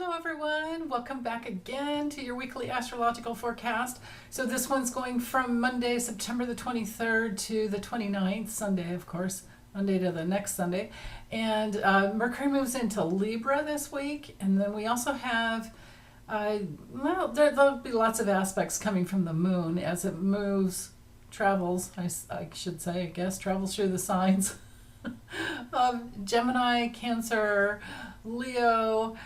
Hello everyone, welcome back again to your weekly astrological forecast. So this one's going from Monday, September the 23rd to the 29th, Sunday of course, Monday to the next Sunday. And Mercury moves into Libra this week, and then we also have, there'll be lots of aspects coming from the moon as it travels, I should say, I guess, travels through the signs of Gemini, Cancer, Leo,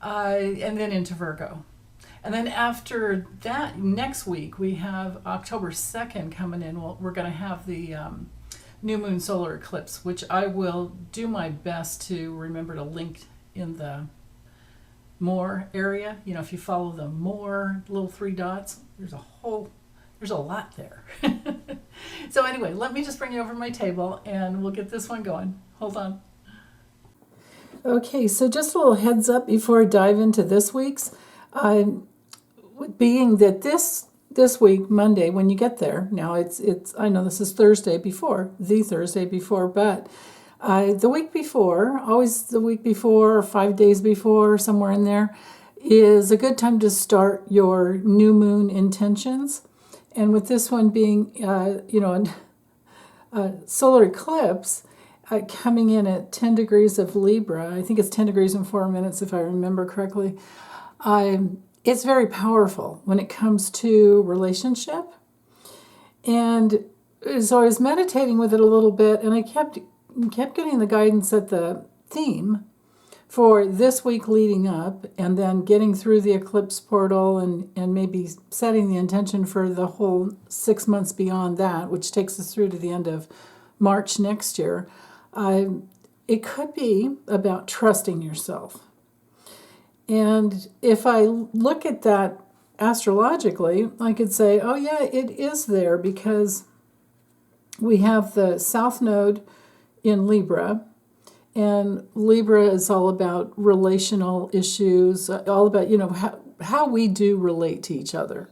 and then into Virgo. And then after that, next week, we have October 2nd coming in. We're going to have the new moon solar eclipse, which I will do my best to remember to link in the more area. You know, if you follow the more little three dots, there's a lot there. So anyway, let me just bring you over to my table and we'll get this one going. Hold on. Okay, so just a little heads up before I dive into this week's. Being that this week, Monday, when you get there, now it's I know this is the Thursday before, but the week before, always the week before or 5 days before, somewhere in there, is a good time to start your new moon intentions. And with this one being, a solar eclipse, coming in at 10 degrees of Libra, I think it's 10 degrees and 4 minutes if I remember correctly, it's very powerful when it comes to relationship. And so I was meditating with it a little bit, and I kept getting the guidance that the theme for this week leading up, and then getting through the eclipse portal and maybe setting the intention for the whole 6 months beyond that, which takes us through to the end of March next year. It could be about trusting yourself. And if I look at that astrologically, I could say, oh yeah, it is there because we have the South Node in Libra, and Libra is all about relational issues, all about, how we do relate to each other.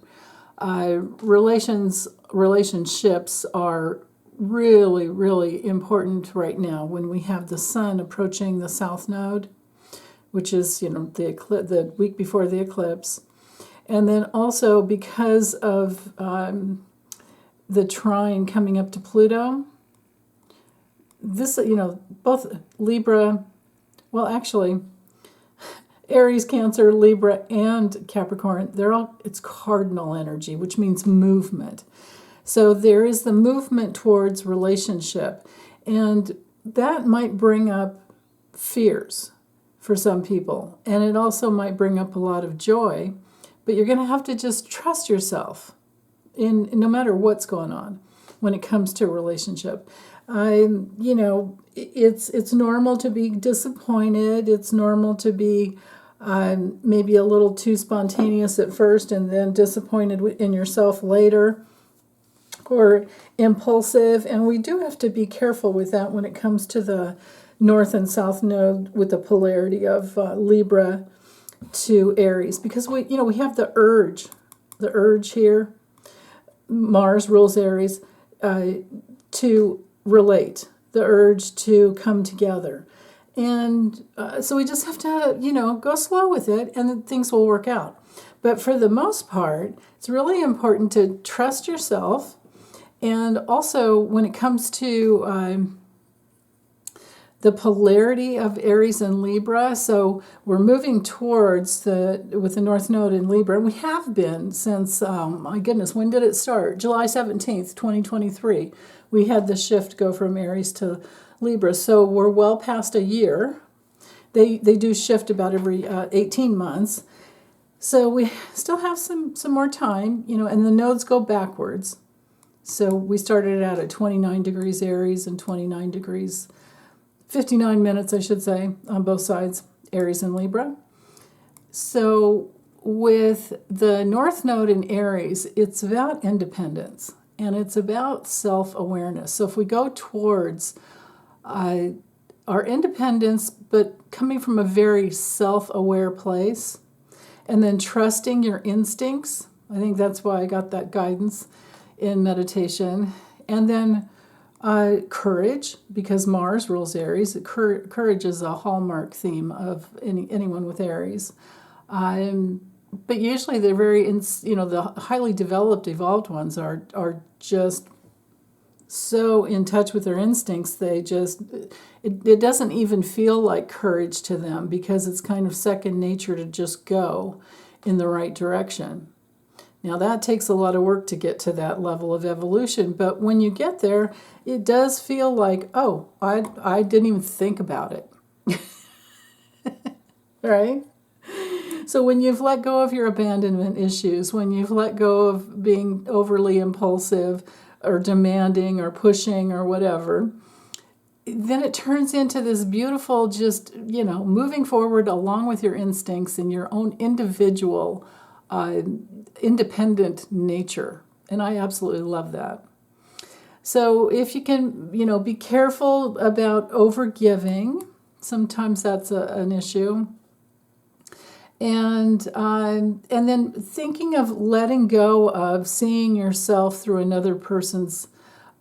Relationships are really, really important right now when we have the sun approaching the South Node, which is, the week before the eclipse. And then also because of the trine coming up to Pluto, this, both Libra, well, actually, Aries, Cancer, Libra, and Capricorn, it's cardinal energy, which means movement. So there is the movement towards relationship, and that might bring up fears for some people, and it also might bring up a lot of joy, but you're going to have to just trust yourself in no matter what's going on when it comes to a relationship. It's normal to be disappointed. It's normal to be maybe a little too spontaneous at first and then disappointed in yourself later, or impulsive. And we do have to be careful with that when it comes to the North and South Node with the polarity of Libra to Aries, because we have the urge here. Mars rules Aries, to relate, the urge to come together. And so we just have to, go slow with it, and then things will work out. But for the most part, it's really important to trust yourself. And also when it comes to the polarity of Aries and Libra, so we're moving towards with the North Node in Libra, and we have been since, my goodness, when did it start? July 17th, 2023. We had the shift go from Aries to Libra, so we're well past a year. They do shift about every 18 months. So we still have some more time, and the nodes go backwards. So we started out at 29 degrees Aries and 59 degrees, 59 minutes, I should say, on both sides, Aries and Libra. So with the North Node in Aries, it's about independence, and it's about self-awareness. So if we go towards our independence, but coming from a very self-aware place, and then trusting your instincts, I think that's why I got that guidance in meditation. And then courage, because Mars rules Aries. Courage is a hallmark theme of anyone with Aries. But usually they're very, the highly developed, evolved ones are just so in touch with their instincts. It doesn't even feel like courage to them because it's kind of second nature to just go in the right direction. Now that takes a lot of work to get to that level of evolution, but when you get there, it does feel like, oh, I didn't even think about it. Right? So when you've let go of your abandonment issues, when you've let go of being overly impulsive or demanding or pushing or whatever, then it turns into this beautiful, just, moving forward along with your instincts and your own individual, independent nature. And I absolutely love that. So if you can, be careful about overgiving. Sometimes that's an issue. And then thinking of letting go of seeing yourself through another person's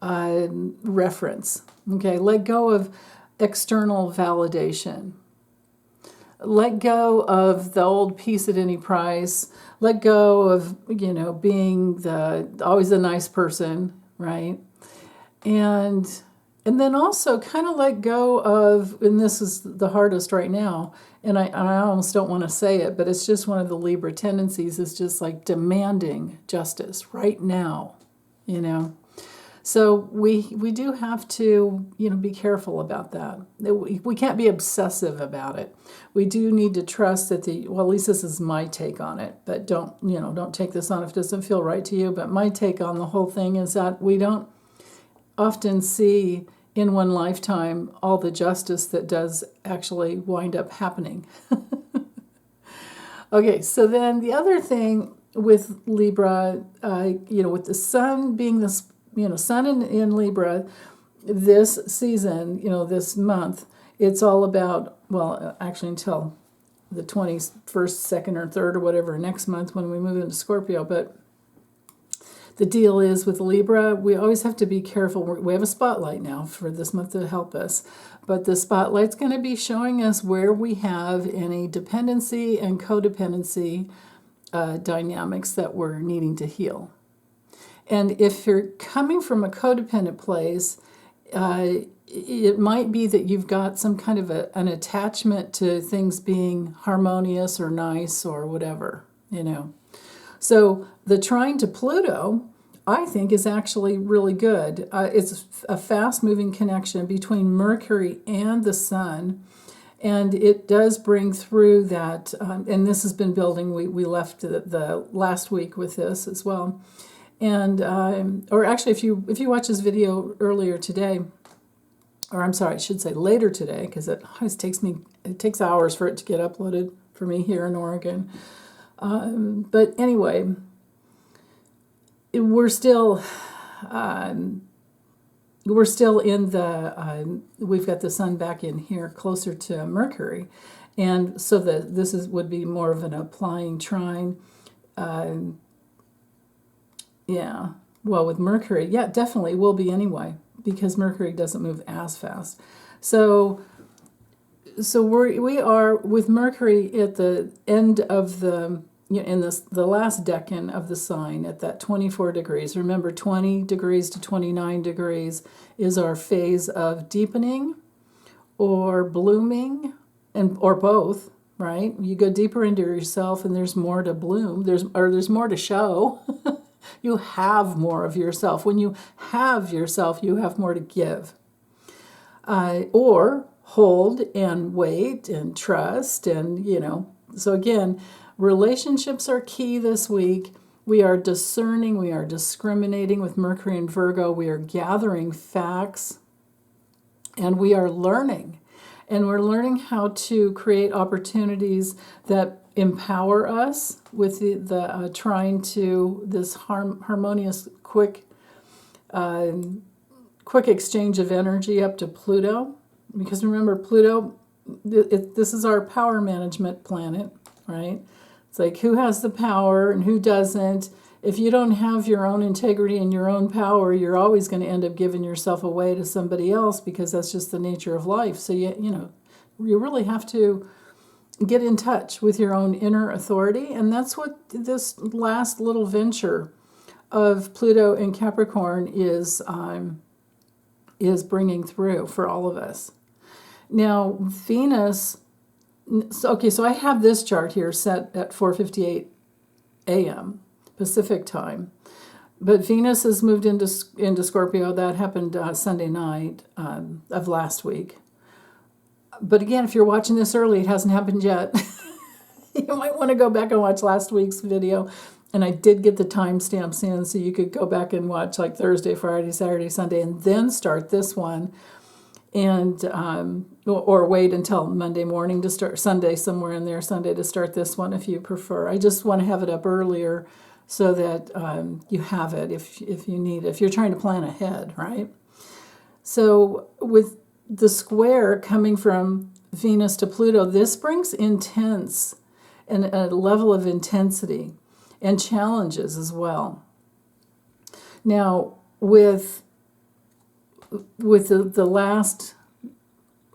reference. Okay, let go of external validation. Let go of the old peace at any price. Let go of being always the nice person, right? And then also kind of let go of, and this is the hardest right now, and I almost don't want to say it, but it's just one of the Libra tendencies, is just like demanding justice right now, So we do have to, be careful about that. We can't be obsessive about it. We do need to trust that at least this is my take on it, but don't take this on if it doesn't feel right to you. But my take on the whole thing is that we don't often see in one lifetime all the justice that does actually wind up happening. Okay, so then the other thing with Libra, with the sun being this, sun in Libra this season, this month, it's all about, actually until the 21st, 2nd, or 3rd, or whatever, next month when we move into Scorpio, but the deal is with Libra, we always have to be careful. We have a spotlight now for this month to help us, but the spotlight's going to be showing us where we have any dependency and codependency dynamics that we're needing to heal. And if you're coming from a codependent place, it might be that you've got some kind of an attachment to things being harmonious or nice or whatever, So the trine to Pluto, I think, is actually really good. It's a fast-moving connection between Mercury and the Sun, and it does bring through that, and this has been building. We left the last week with this as well. And, or actually, if you watch this video earlier today, or I'm sorry, I should say later today, because it always takes hours for it to get uploaded for me here in Oregon. But anyway, we're still in the, we've got the sun back in here closer to Mercury. And so this would be more of an applying trine. With Mercury, definitely will be anyway, because Mercury doesn't move as fast. So we are with Mercury at the end of the last decan of the sign at that 24 degrees. Remember, 20 degrees to 29 degrees is our phase of deepening or blooming, or both, right? You go deeper into yourself and there's more to bloom. There's more to show. You have more of yourself. When you have yourself, you have more to give. Or hold and wait and trust and, So again, relationships are key this week. We are discerning, we are discriminating with Mercury and Virgo. We are gathering facts, and we are learning. And we're learning how to create opportunities that empower us with the trying to this harmonious, quick exchange of energy up to Pluto. Because remember, Pluto, this is our power management planet, right? It's like, who has the power and who doesn't? If you don't have your own integrity and your own power, you're always going to end up giving yourself away to somebody else, because that's just the nature of life. So you really have to, get in touch with your own inner authority. And that's what this last little venture of Pluto and Capricorn is bringing through for all of us. Now, Venus, so I have this chart here set at 4:58 a.m. Pacific time. But Venus has moved into Scorpio. That happened Sunday night of last week. But again, if you're watching this early, it hasn't happened yet. You might want to go back and watch last week's video. And I did get the timestamps in, so you could go back and watch like Thursday, Friday, Saturday, Sunday, and then start this one. And or wait until Monday morning to start, Sunday somewhere in there, Sunday to start this one if you prefer. I just want to have it up earlier so that you have it if you need it, if you're trying to plan ahead, right? So with the square coming from Venus to Pluto, this brings intense and a level of intensity and challenges as well. Now, with the last,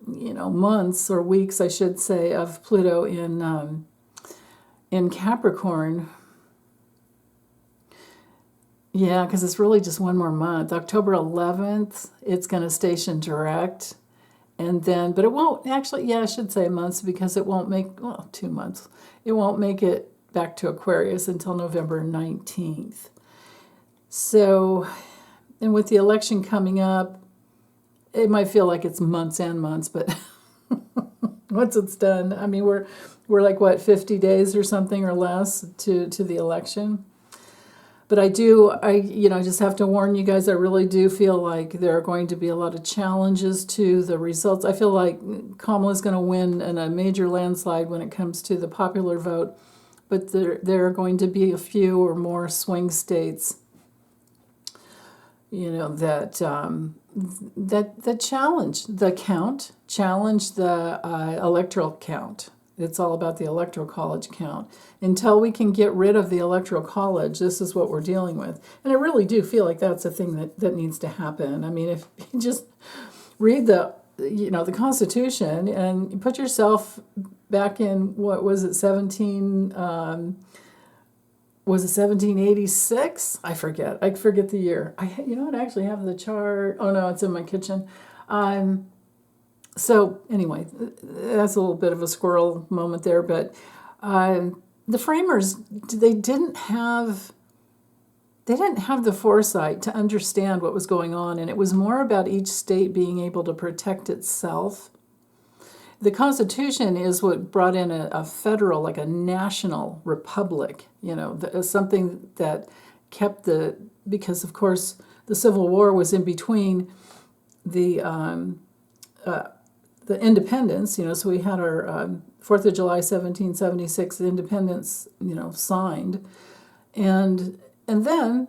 months or weeks, I should say, of Pluto in Capricorn, yeah, because it's really just one more month. October 11th, it's going to station direct. And then, but it won't actually, yeah, I should say months because it won't make, 2 months. It won't make it back to Aquarius until November 19th. So, and with the election coming up, it might feel like it's months and months, but once it's done, I mean, we're like, 50 days or something or less to the election. But I just have to warn you guys, I really do feel like there are going to be a lot of challenges to the results. I feel like Kamala's going to win in a major landslide when it comes to the popular vote, but there are going to be a few or more swing states, that challenge the count, challenge the electoral count. It's all about the electoral college count. Until we can get rid of the electoral college, this is what we're dealing with. And I really do feel like that's a thing that needs to happen. I mean, if you just read the Constitution and put yourself back in, what was it, 1786? I forget the year. I actually have the chart. Oh no, it's in my kitchen. So anyway, that's a little bit of a squirrel moment there, but the framers, they didn't have the foresight to understand what was going on, and it was more about each state being able to protect itself. The Constitution is what brought in a federal, like a national republic, something that kept because of course the Civil War was in between the independence, so we had our 4th of July, 1776 independence, signed. And then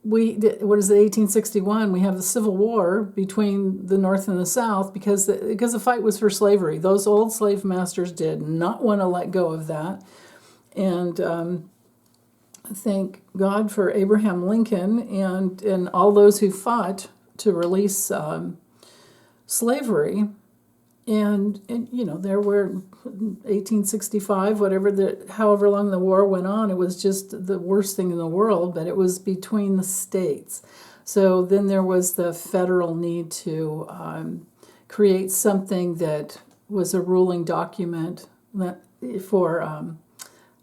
what is it, 1861, we have the Civil War between the North and the South because the fight was for slavery. Those old slave masters did not want to let go of that. And thank God for Abraham Lincoln and all those who fought to release slavery. And there were 1865, however long the war went on, it was just the worst thing in the world, but it was between the states. So then there was the federal need to create something that was a ruling document for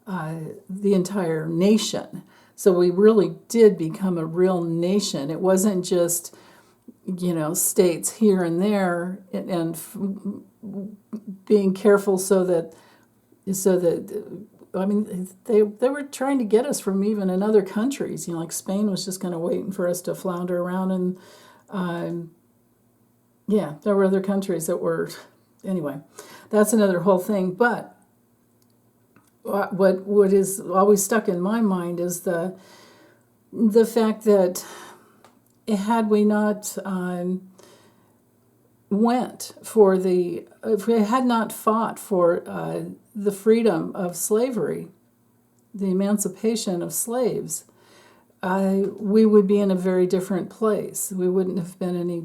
the entire nation. So we really did become a real nation. It wasn't just states here and there, and being careful so that I mean, they were trying to get us from even in other countries. Like Spain was just kind of waiting for us to flounder around, and there were other countries that were. Anyway, that's another whole thing. But what is always stuck in my mind is the fact that had we not if we had not fought for the freedom of slavery, the emancipation of slaves, we would be in a very different place. We wouldn't have been any,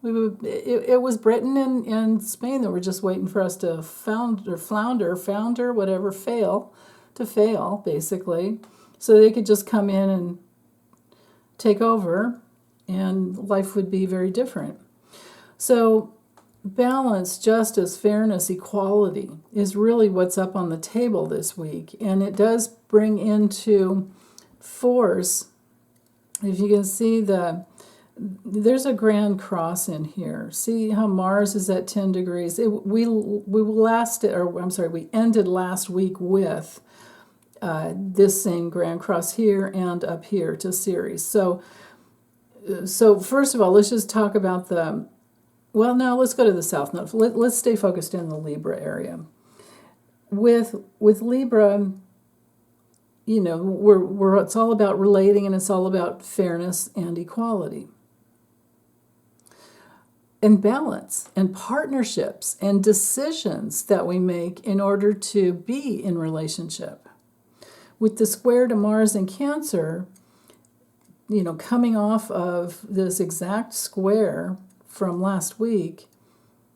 we It was Britain and Spain that were just waiting for us to flounder, whatever, fail, basically, so they could just come in and take over, and life would be very different. So balance, justice, fairness, equality is really what's up on the table this week, and it does bring into force. If you can see there's a grand cross in here. See how Mars is at 10 degrees. We ended last week with this same grand cross here and up here to Ceres. So first of all, let's just talk about let's go to the South Node. Let's stay focused in the Libra area. With Libra, it's all about relating, and it's all about fairness and equality and balance and partnerships and decisions that we make in order to be in relationship. With the square to Mars in Cancer, coming off of this exact square from last week,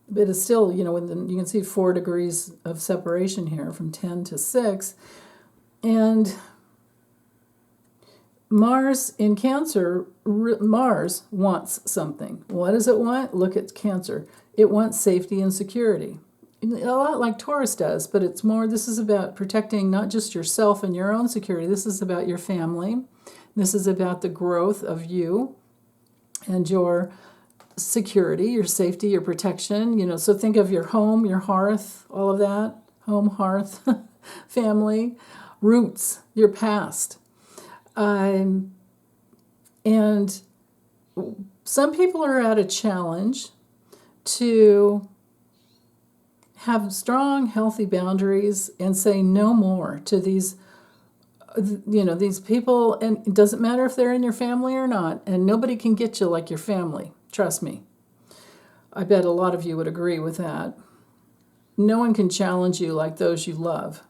but it's still, you can see 4 degrees of separation here from 10 to 6. And Mars in Cancer, Mars wants something. What does it want? Look at Cancer. It wants safety and security. A lot like Taurus does, but it's more, this is about protecting not just yourself and your own security. This is about your family. This is about the growth of you and your security, your safety, your protection. So think of your home, your hearth, all of that. Home, hearth, family, roots, your past. And some people are at a challenge to have strong, healthy boundaries and say no more to these people. And it doesn't matter if they're in your family or not, and nobody can get you like your family. Trust me. I bet a lot of you would agree with that. No one can challenge you like those you love.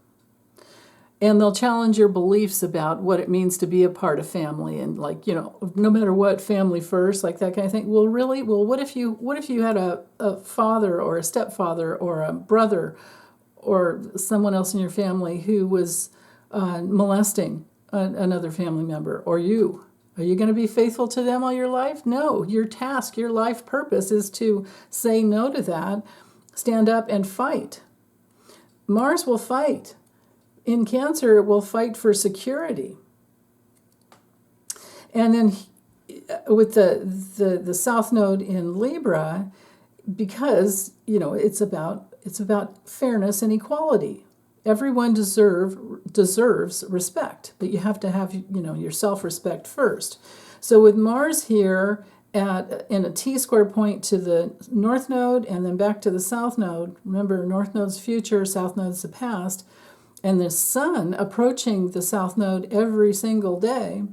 And they'll challenge your beliefs about what it means to be a part of family, and no matter what, family first, like that kind of thing. Well, really? Well, what if you had a father or a stepfather or a brother or someone else in your family who was molesting another family member, or you? Are you going to be faithful to them all your life? No. Your task, your life purpose is to say no to that, stand up and fight. Mars will fight. In Cancer, it will fight for security. And then with the South Node in Libra, because it's about fairness and equality. Everyone deserves respect, but you have to have your self-respect first. So with Mars here in a T-square point to the North Node and then back to the South Node. Remember, North Node's future, South Node's the past. And the Sun approaching the South Node every single day,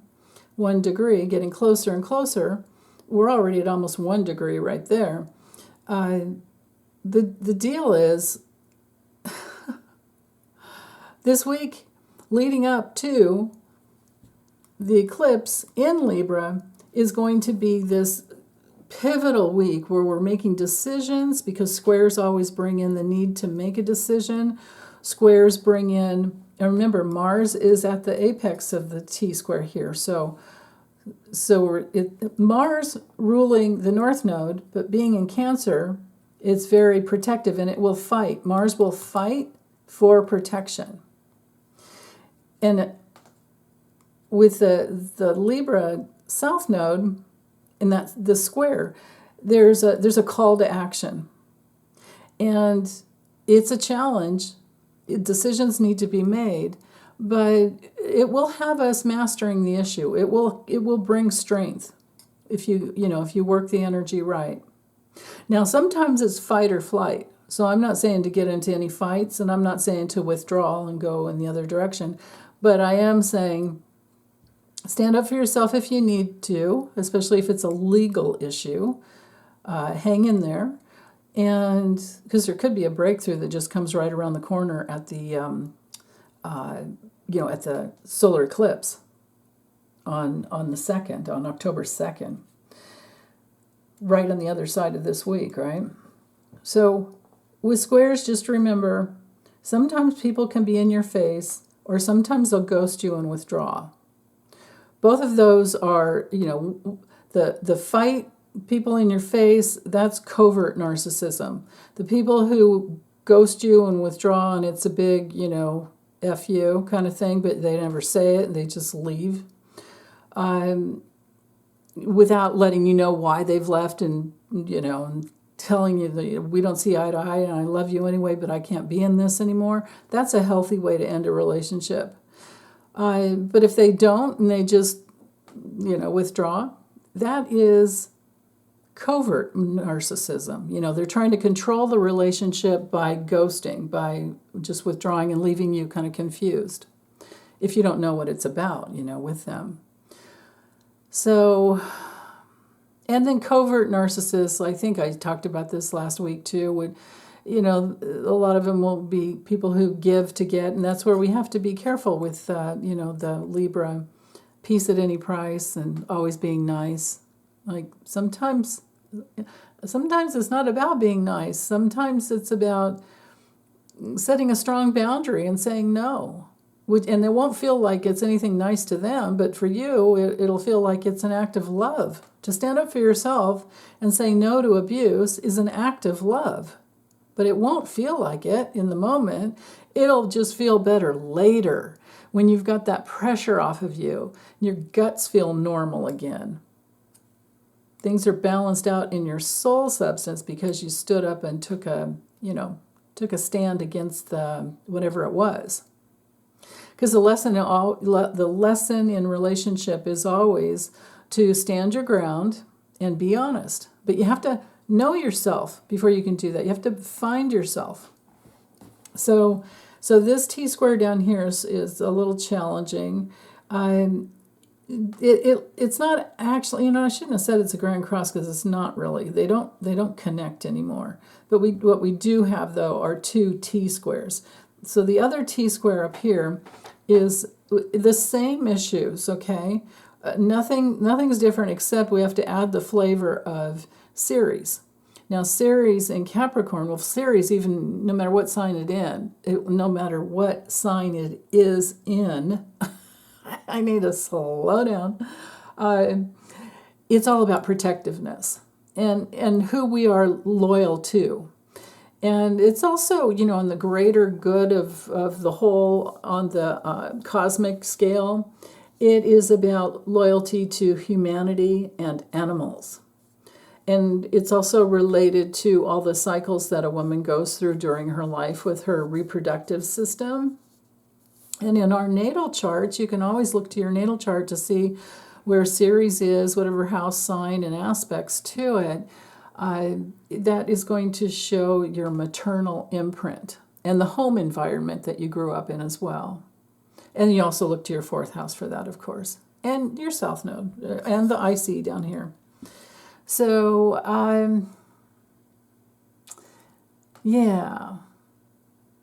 1 degree, getting closer and closer. We're already at almost 1 degree right there. The deal is, this week leading up to the eclipse in Libra is going to be this pivotal week where we're making decisions, because squares always bring in the need to make a decision. Squares bring in, and remember, Mars is at the apex of the T-square here. So Mars ruling the North Node, but being in Cancer, it's very protective, and it will fight. Mars will fight for protection. And with the Libra South Node, and that's the square, there's a call to action. And it's a challenge. Decisions need to be made, but it will have us mastering the issue. It will bring strength if you work the energy right. Now, sometimes it's fight or flight. So I'm not saying to get into any fights, and I'm not saying to withdraw and go in the other direction, but I am saying stand up for yourself if you need to, especially if it's a legal issue. Hang in there. And because there could be a breakthrough that just comes right around the corner at the at the solar eclipse on October 2nd. right on the other side of this week, right? So with squares, just remember, sometimes people can be in your face, or sometimes they'll ghost you and withdraw. Both of those are, the fight, people in your face, that's covert narcissism. The people who ghost you and withdraw, and it's a big, F you kind of thing, but they never say it, and they just leave. Without letting you know why they've left, and and telling you that we don't see eye to eye and I love you anyway, but I can't be in this anymore. That's a healthy way to end a relationship. But if they don't and they just withdraw, that is covert narcissism. They're trying to control the relationship by ghosting, by just withdrawing and leaving you kind of confused if you don't know what it's about, with them. So, and then covert narcissists, I think I talked about this last week too, would, a lot of them will be people who give to get, and that's where we have to be careful with, the Libra, peace at any price and always being nice. Like sometimes it's not about being nice. Sometimes it's about setting a strong boundary and saying no. And it won't feel like it's anything nice to them, but for you, it'll feel like it's an act of love. To stand up for yourself and say no to abuse is an act of love. But it won't feel like it in the moment. It'll just feel better later when you've got that pressure off of you. Your guts feel normal again. Things are balanced out in your soul substance because you stood up and took a stand against whatever it was. Because the lesson in relationship is always to stand your ground and be honest. But you have to know yourself before you can do that. You have to find yourself. So this T-square down here is a little challenging. It's not actually, I shouldn't have said it's a Grand Cross because it's not really. They don't connect anymore. But what we do have, though, are two T-squares. So the other T-square up here is the same issues, okay? Nothing's different except we have to add the flavor of Ceres. Now, Ceres in Capricorn, Ceres, even no matter what sign no matter what sign it is in, I need to slow down. It's all about protectiveness and who we are loyal to. And it's also, on the greater good of the whole, on the cosmic scale, it is about loyalty to humanity and animals. And it's also related to all the cycles that a woman goes through during her life with her reproductive system. And in our natal charts, you can always look to your natal chart to see where Ceres is, whatever house sign and aspects to it. That is going to show your maternal imprint and the home environment that you grew up in as well. And you also look to your fourth house for that, of course, and your south node and the IC down here. So,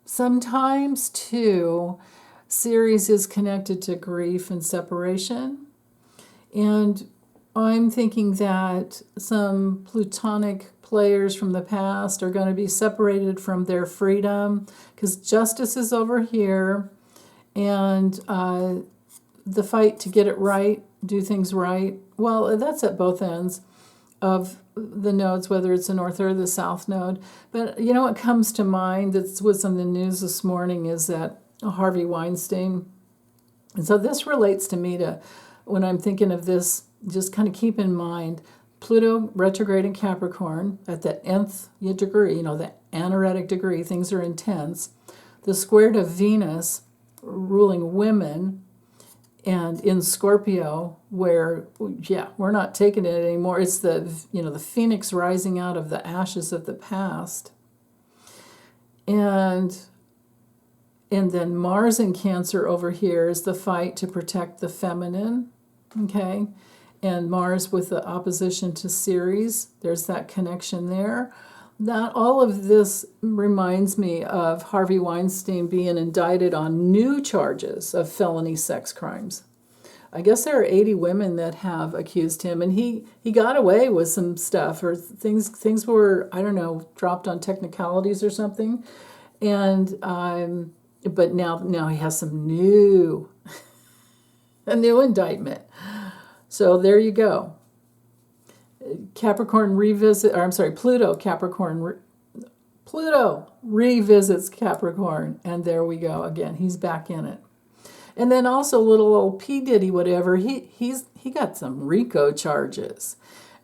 sometimes too, Ceres is connected to grief and separation. And I'm thinking that some plutonic players from the past are going to be separated from their freedom because justice is over here, and the fight to get it right, do things right, well, that's at both ends of the nodes, whether it's the north or the south node. But what comes to mind that was on the news this morning is that Harvey Weinstein. And so this relates to me to when I'm thinking of this. Just kind of keep in mind, Pluto retrograde in Capricorn at the nth degree, the anaretic degree, things are intense. The square to Venus ruling women, and in Scorpio, where, we're not taking it anymore. It's the phoenix rising out of the ashes of the past. And then Mars in Cancer over here is the fight to protect the feminine, okay? And Mars with the opposition to Ceres, there's that connection there. That all of this reminds me of Harvey Weinstein being indicted on new charges of felony sex crimes. I guess there are 80 women that have accused him, and he got away with some stuff, or things were, I don't know, dropped on technicalities or something, and but now he has some a new indictment. So there you go. Capricorn revisit, or I'm sorry, Pluto revisits Capricorn, and there we go again. He's back in it. And then also little old P. Diddy, whatever, he got some RICO charges.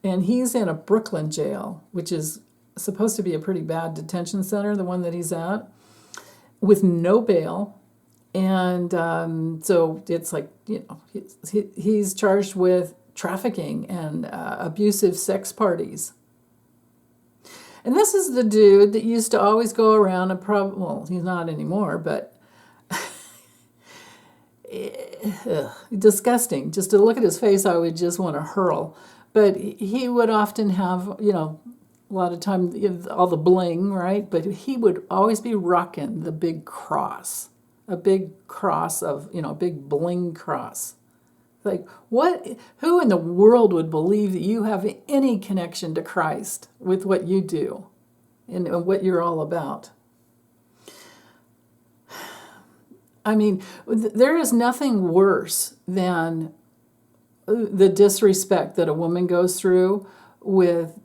And he's in a Brooklyn jail, which is supposed to be a pretty bad detention center, the one that he's at, with no bail. And so it's like, he's charged with trafficking and abusive sex parties. And this is the dude that used to always go around and well, he's not anymore, but disgusting. Just to look at his face, I would just want to hurl. But he would often have, a lot of time, all the bling, right? But he would always be rocking the big cross, a big cross of, big bling cross. Like, who in the world would believe that you have any connection to Christ with what you do and what you're all about? I mean, there is nothing worse than the disrespect that a woman goes through with,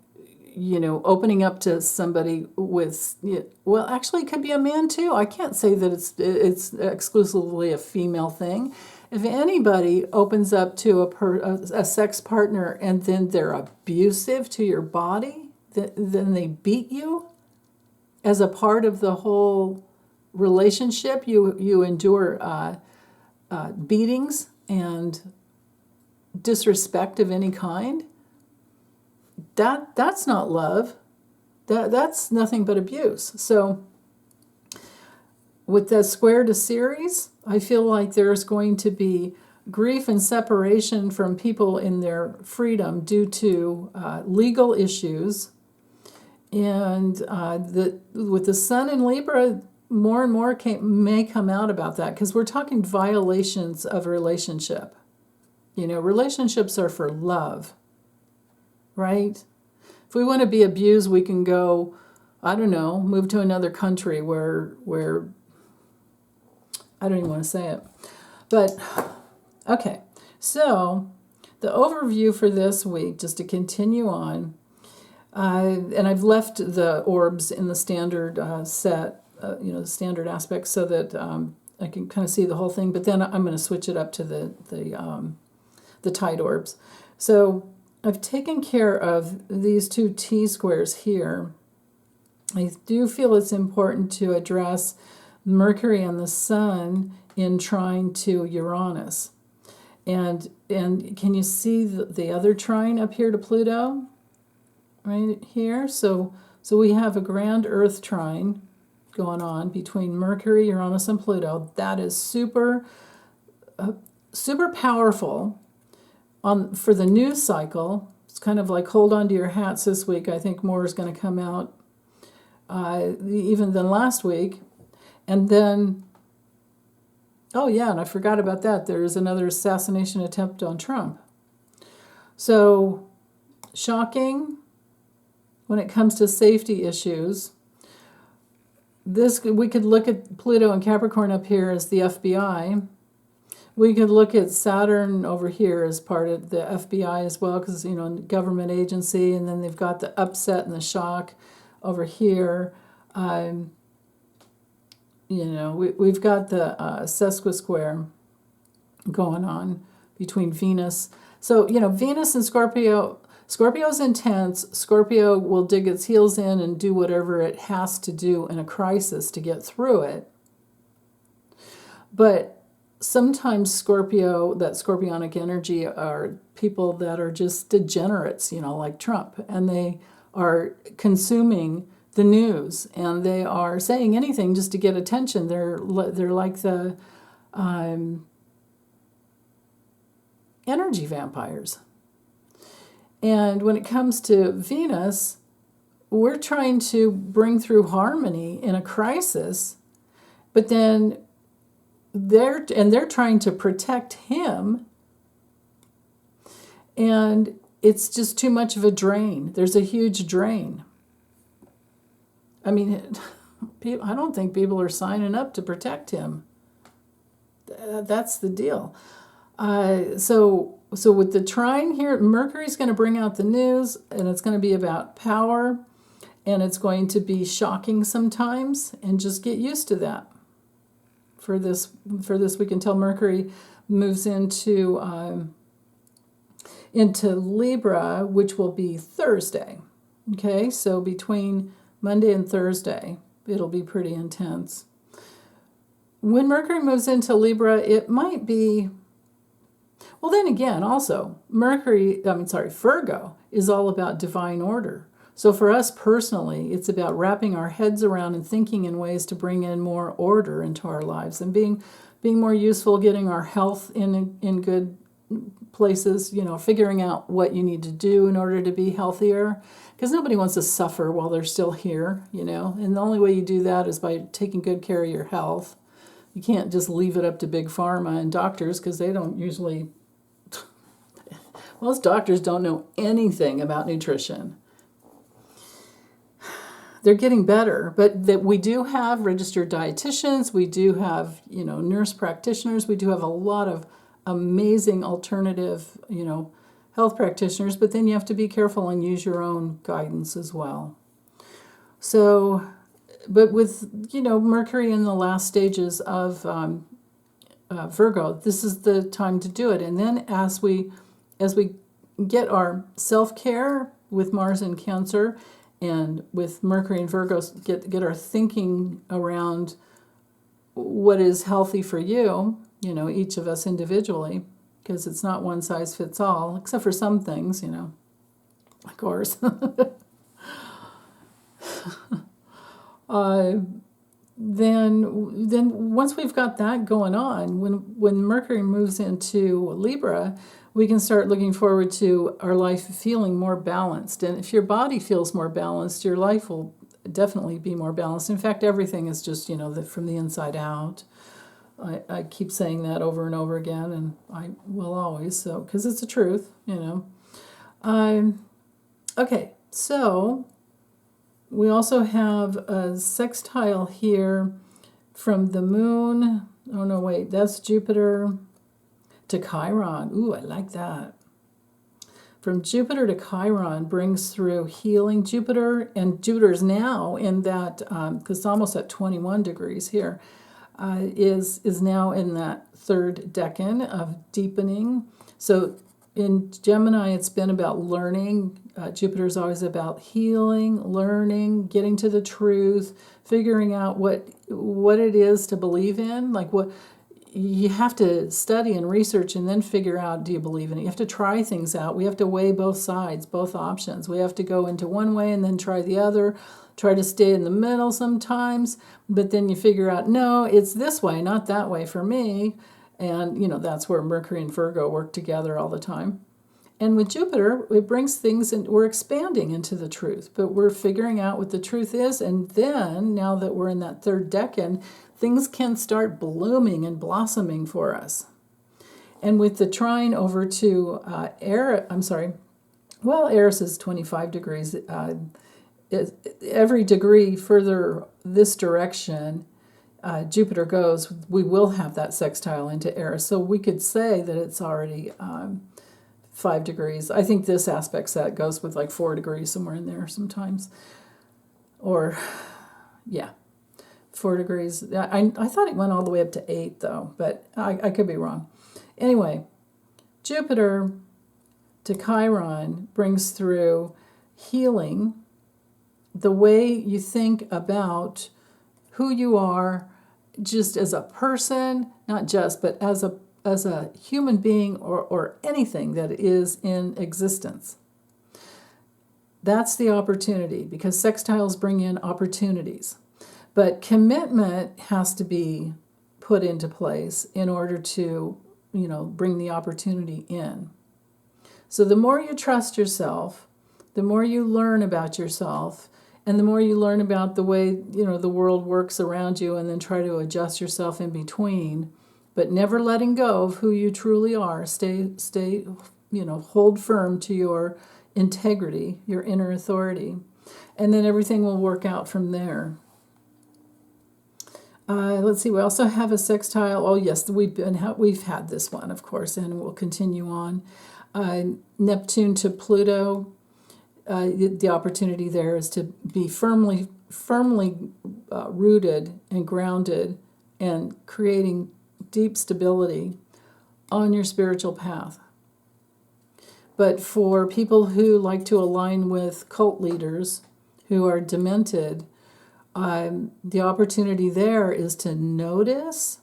opening up to somebody with, well, actually it could be a man too. I can't say that it's exclusively a female thing. If anybody opens up to a sex partner and then they're abusive to your body, then they beat you as a part of the whole relationship, you endure beatings and disrespect of any kind, that's not love. That's nothing but abuse. So with the square to Ceres, I feel like there's going to be grief and separation from people in their freedom due to legal issues. And with the sun in Libra, more and more may come out about that, because we're talking violations of relationship. Relationships are for love, right? If we want to be abused, we can go, I don't know, move to another country where I don't even want to say it. But, okay, so the overview for this week, just to continue on, and I've left the orbs in the standard set, the standard aspect, so that I can kind of see the whole thing, but then I'm going to switch it up to the tide orbs. So I've taken care of these two T-squares here. I do feel it's important to address Mercury and the Sun in trine to Uranus. And can you see the other trine up here to Pluto? Right here? So we have a grand Earth trine going on between Mercury, Uranus, and Pluto. That is super powerful for the news cycle. It's kind of like hold on to your hats this week. I think more is going to come out even than last week. And then, oh yeah, and I forgot about that. There is another assassination attempt on Trump. So, shocking when it comes to safety issues. We could look at Pluto and Capricorn up here as the FBI. We could look at Saturn over here as part of the FBI as well, because, government agency, and then they've got the upset and the shock over here. We've got the sesquisquare going on between Venus. So, Venus and Scorpio, Scorpio's intense. Scorpio will dig its heels in and do whatever it has to do in a crisis to get through it. But sometimes that scorpionic energy are people that are just degenerates, like Trump, and they are consuming the news, and they are saying anything just to get attention. They're like the energy vampires. And when it comes to Venus, we're trying to bring through harmony in a crisis, but then they're trying to protect him And it's just too much of a drain. There's a huge drain. I mean, I don't think people are signing up to protect him. That's the deal. So with the trine here, Mercury's going to bring out the news, and it's going to be about power, and it's going to be shocking sometimes, and just get used to that. For this week until Mercury moves into Libra, which will be Thursday. Okay, so between Monday and Thursday, it'll be pretty intense. When Mercury moves into Libra, it might be, well, then again, also, Virgo is all about divine order. So for us personally, it's about wrapping our heads around and thinking in ways to bring in more order into our lives and being more useful, getting our health in good places, figuring out what you need to do in order to be healthier. Because nobody wants to suffer while they're still here, And the only way you do that is by taking good care of your health. You can't just leave it up to big pharma and doctors, because they don't usually, most doctors don't know anything about nutrition. They're getting better, but that we do have registered dietitians, we do have, nurse practitioners, we do have a lot of amazing alternative, health practitioners, but then you have to be careful and use your own guidance as well. So, but with, Mercury in the last stages of Virgo, this is the time to do it. And then as we get our self-care with Mars in Cancer, and with Mercury and Virgo, get our thinking around what is healthy for you, each of us individually, because it's not one size fits all, except for some things, of course. Then once we've got that going on, when Mercury moves into Libra, we can start looking forward to our life feeling more balanced. And if your body feels more balanced, your life will definitely be more balanced. In fact, everything is just, from the inside out. I keep saying that over and over again, and I will always, so because it's the truth, Okay, so we also have a sextile here from the moon. Oh, no, wait, that's Jupiter to Chiron. Ooh, I like that. From Jupiter to Chiron brings through healing. Jupiter is now in that, because it's almost at 21 degrees here, is now in that third decan of deepening. So in Gemini, it's been about learning. Jupiter's always about healing, learning, getting to the truth, figuring out what it is to believe in. Like what you have to study and research and then figure out, do you believe in it? You have to try things out. We have to weigh both sides, both options. We have to go into one way and then try the other, try to stay in the middle sometimes, but then you figure out, no, it's this way, not that way for me. And, that's where Mercury and Virgo work together all the time. And with Jupiter, it brings things, and we're expanding into the truth, but we're figuring out what the truth is. And then, now that we're in that third decan, things can start blooming and blossoming for us. And with the trine over to Eris is 25 degrees. Every degree further this direction Jupiter goes, we will have that sextile into Eris. So we could say that it's already 5 degrees. I think this aspect set goes with like 4 degrees, somewhere in there sometimes. Or, yeah, 4 degrees. I thought it went all the way up to 8, though, but I could be wrong. Anyway, Jupiter to Chiron brings through healing, the way you think about who you are, just as a person, not just, but as a human being or anything that is in existence. That's the opportunity, because sextiles bring in opportunities. But commitment has to be put into place in order to, bring the opportunity in. So the more you trust yourself, the more you learn about yourself, and the more you learn about the way, the world works around you, and then try to adjust yourself in between, but never letting go of who you truly are. Stay hold firm to your integrity, your inner authority, and then everything will work out from there. Let's see. We also have a sextile. Oh yes, we've had this one, of course, and we'll continue on. Neptune to Pluto. The opportunity there is to be firmly rooted and grounded, and creating deep stability on your spiritual path. But for people who like to align with cult leaders who are demented, the opportunity there is to notice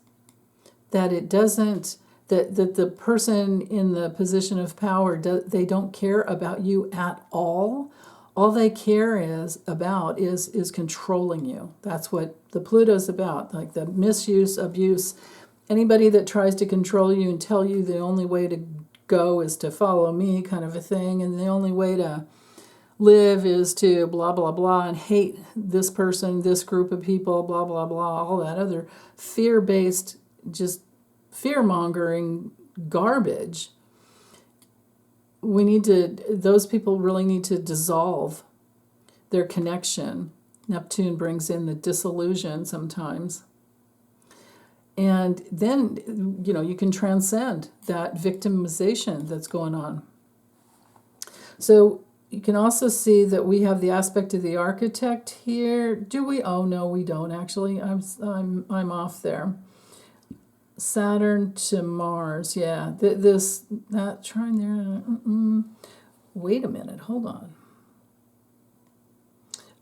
that it doesn't, that the person in the position of power, they don't care about you at all. All they care is controlling you. That's what the Pluto's about, like the misuse, abuse. Anybody that tries to control you and tell you the only way to go is to follow me, kind of a thing, and the only way to live is to blah, blah, blah, and hate this person, this group of people, blah, blah, blah, all that other fear-based, just fear-mongering garbage. Those people really need to dissolve their connection. Neptune brings in the disillusion sometimes. And then, you can transcend that victimization that's going on. So you can also see that we have the aspect of the architect here. Do we? Oh no, we don't actually. I'm off there. Saturn to Mars. Yeah, that trine there. Wait a minute. Hold on.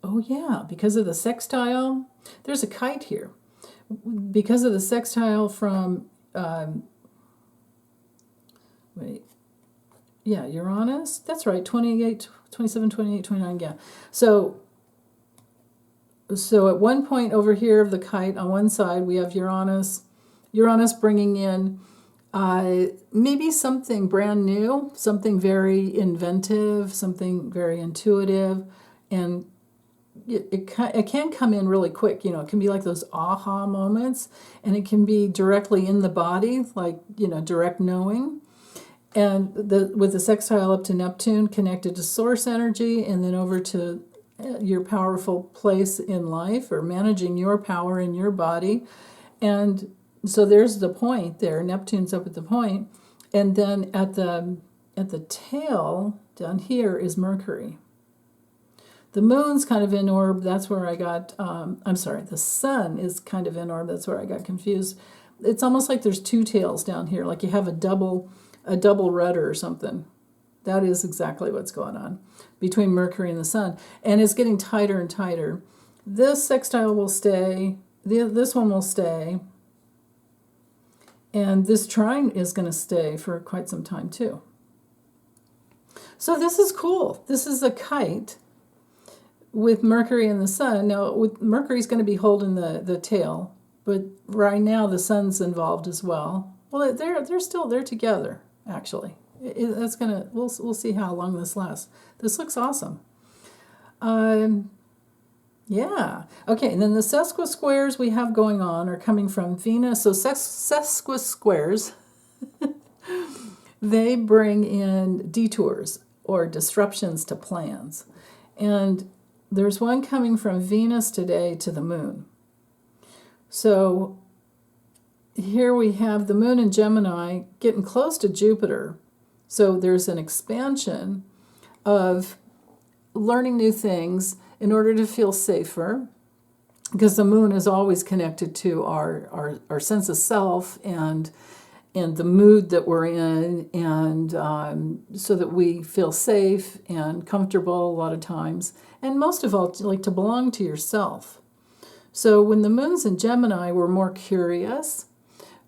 Oh yeah, because of the sextile. There's a kite here. Because of the sextile from Uranus. That's right, 28, 27, 28, 29, yeah. So at one point over here of the kite, on one side, we have Uranus bringing in maybe something brand new, something very inventive, something very intuitive, and it can come in really quick. It can be like those aha moments, and it can be directly in the body, like, direct knowing. And with the sextile up to Neptune, connected to source energy, and then over to your powerful place in life, or managing your power in your body. And so there's the point there. Neptune's up at the point, and then at the tail down here is Mercury. The moon's kind of in orb. That's where I got. The sun is kind of in orb. That's where I got confused. It's almost like there's two tails down here, like you have a double rudder or something. That is exactly what's going on between Mercury and the sun, and it's getting tighter and tighter. This sextile will stay. This one will stay, and this trine is going to stay for quite some time too. So this is cool. This is a kite with Mercury and the sun. Now, Mercury's going to be holding the tail, but right now the sun's involved as well. Well, they're together, actually. We'll see how long this lasts. This looks awesome. Yeah. Okay, and then the sesquisquares we have going on are coming from Venus. So sesquisquares, they bring in detours or disruptions to plans. And there's one coming from Venus today to the moon. So here we have the moon in Gemini getting close to Jupiter. So there's an expansion of learning new things in order to feel safer, because the moon is always connected to our sense of self and the mood that we're in, and so that we feel safe and comfortable a lot of times, and most of all, like to belong to yourself. So when the moon's in Gemini, we're more curious.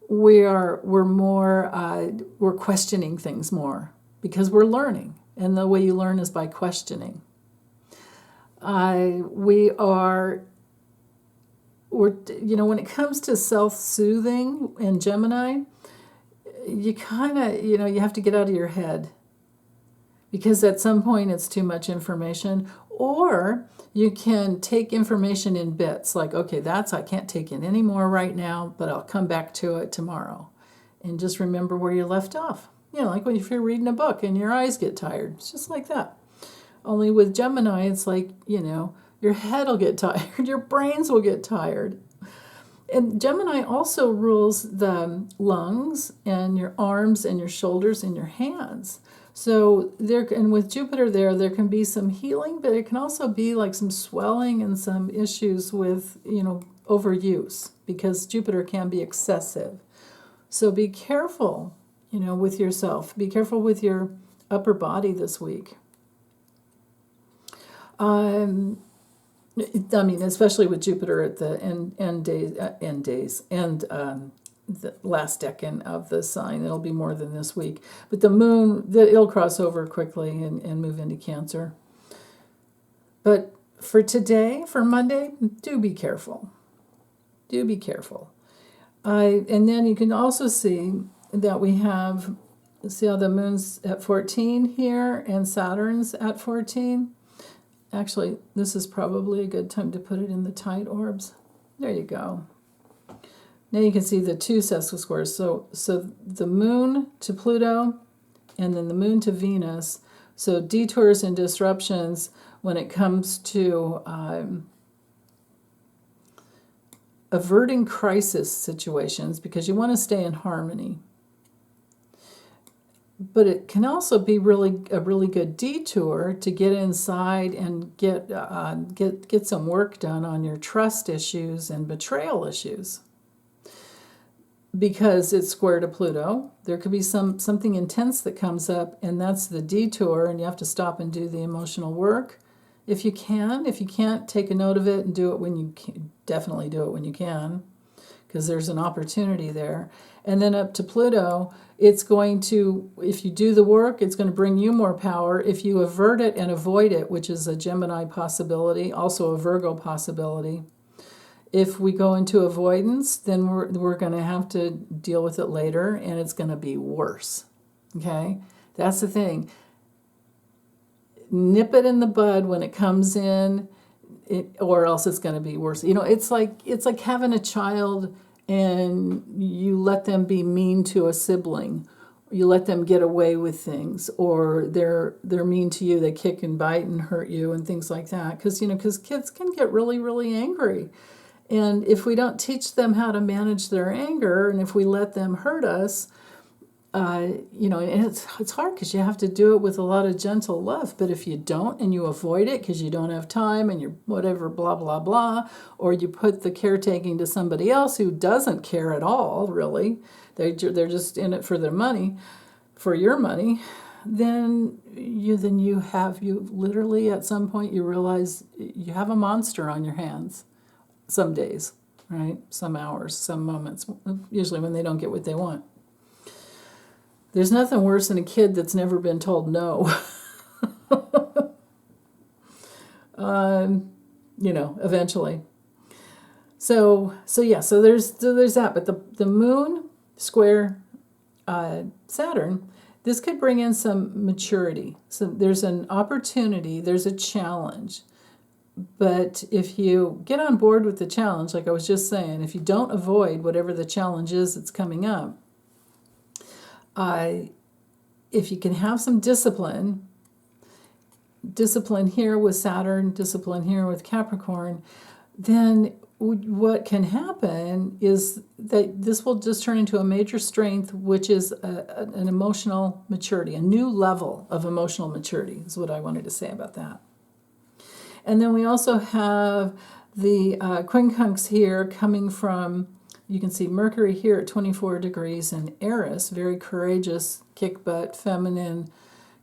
We're questioning things more because we're learning, and the way you learn is by questioning. When it comes to self-soothing in Gemini, you kind of, you have to get out of your head, because at some point it's too much information. Or you can take information in bits, like, okay, I can't take in any more right now, but I'll come back to it tomorrow. And just remember where you left off. Like when if you're reading a book and your eyes get tired. It's just like that. Only with Gemini, it's like, your head will get tired, your brains will get tired. And Gemini also rules the lungs and your arms and your shoulders and your hands. So and with Jupiter there can be some healing, but it can also be like some swelling and some issues with, overuse, because Jupiter can be excessive. So be careful, with yourself. Be careful with your upper body this week. Especially with Jupiter at the end days, and the last decan of the sign. It'll be more than this week. But the moon, it'll cross over quickly and move into Cancer. But for today, for Monday, do be careful. Do be careful. And then you can also see that we have, see how the moon's at 14 here and Saturn's at 14? Actually, this is probably a good time to put it in the tight orbs. There you go. Now you can see the two sesquisquares. So the moon to Pluto and then the moon to Venus. So detours and disruptions when it comes to averting crisis situations, because you want to stay in harmony. But it can also be a really good detour to get inside and get some work done on your trust issues and betrayal issues. Because it's square to Pluto, there could be something intense that comes up, and that's the detour, and you have to stop and do the emotional work if you can. If you can't, take a note of it and do it when you can. Definitely do it when you can, because there's an opportunity there. And then up to Pluto, it's going to, if you do the work, it's going to bring you more power. If you avert it and avoid it, which is a Gemini possibility, also a Virgo possibility. If we go into avoidance, then we're going to have to deal with it later, and it's going to be worse. Okay? That's the thing. Nip it in the bud when it comes in, or else it's going to be worse. It's like having a child and you let them be mean to a sibling. You let them get away with things, or they're mean to you. They kick and bite and hurt you and things like that. Because kids can get really, really angry. And if we don't teach them how to manage their anger, and if we let them hurt us, and it's hard because you have to do it with a lot of gentle love. But if you don't and you avoid it because you don't have time and you're whatever, blah, blah, blah, or you put the caretaking to somebody else who doesn't care at all, really, they're just in it for their money, for your money, then you literally at some point you realize you have a monster on your hands. Some days, right? Some hours, some moments, usually when they don't get what they want. There's nothing worse than a kid that's never been told no. Eventually. So there's that. But the moon square Saturn, this could bring in some maturity. So there's an opportunity, there's a challenge. But if you get on board with the challenge, like I was just saying, if you don't avoid whatever the challenge is that's coming up, if you can have some discipline here with Saturn, discipline here with Capricorn, then what can happen is that this will just turn into a major strength, which is an emotional maturity, a new level of emotional maturity is what I wanted to say about that. And then we also have the quincunx here coming from, you can see Mercury here at 24 degrees in Eris, very courageous, kick butt, feminine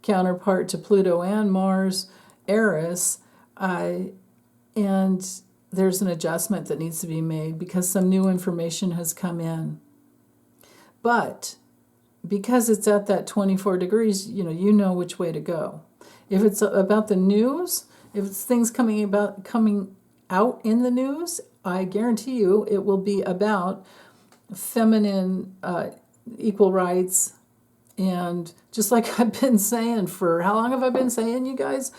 counterpart to Pluto and Mars, Eris. And there's an adjustment that needs to be made because some new information has come in. But because it's at that 24 degrees, you know which way to go. If it's about the news, if it's things coming out in the news, I guarantee you it will be about feminine equal rights. And just like I've been saying for, how long have I been saying, you guys?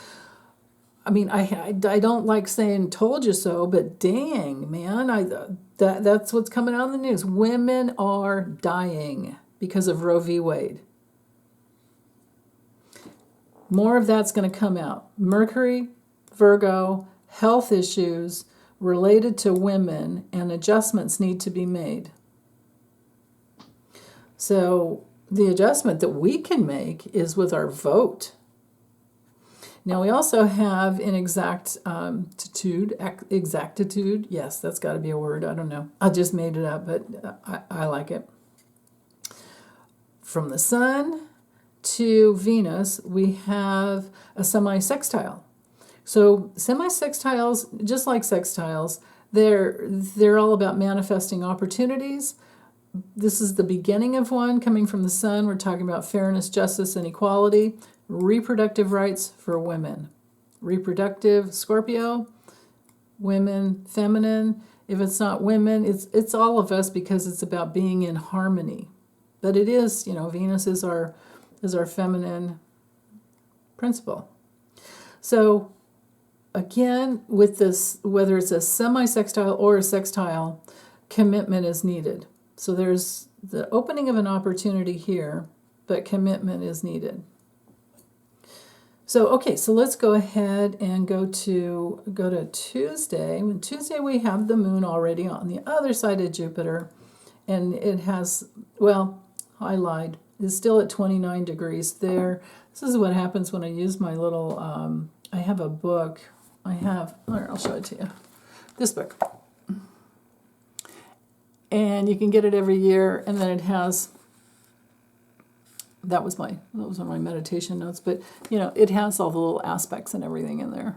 I mean, I don't like saying told you so, but dang, man, that's what's coming out in the news. Women are dying because of Roe v. Wade. more of that's going to come out. Mercury, Virgo, health issues related to women, and adjustments need to be made. So the adjustment that we can make is with our vote. Now we also have an exactitude. Yes, that's got to be a word. I don't know. I just made it up, but I like it. From the Sun to Venus, we have a semi-sextile. So semi-sextiles, just like sextiles, they're all about manifesting opportunities. This is the beginning of one coming from the Sun. We're talking about fairness, justice, and equality. Reproductive rights for women. Reproductive, Scorpio. Women, feminine. If it's not women, it's all of us, because it's about being in harmony. But it is, Venus is our feminine principle. So again, with this, whether it's a semi-sextile or a sextile, commitment is needed. So there's the opening of an opportunity here, but commitment is needed. So, okay, so let's go ahead and go to Tuesday. And Tuesday we have the moon already on the other side of Jupiter, and it has, well, I lied. It's still at 29 degrees there. This is what happens when I use my little, I have a book. I'll show it to you. This book. And you can get it every year, and then it has, that was one of my meditation notes, but it has all the little aspects and everything in there.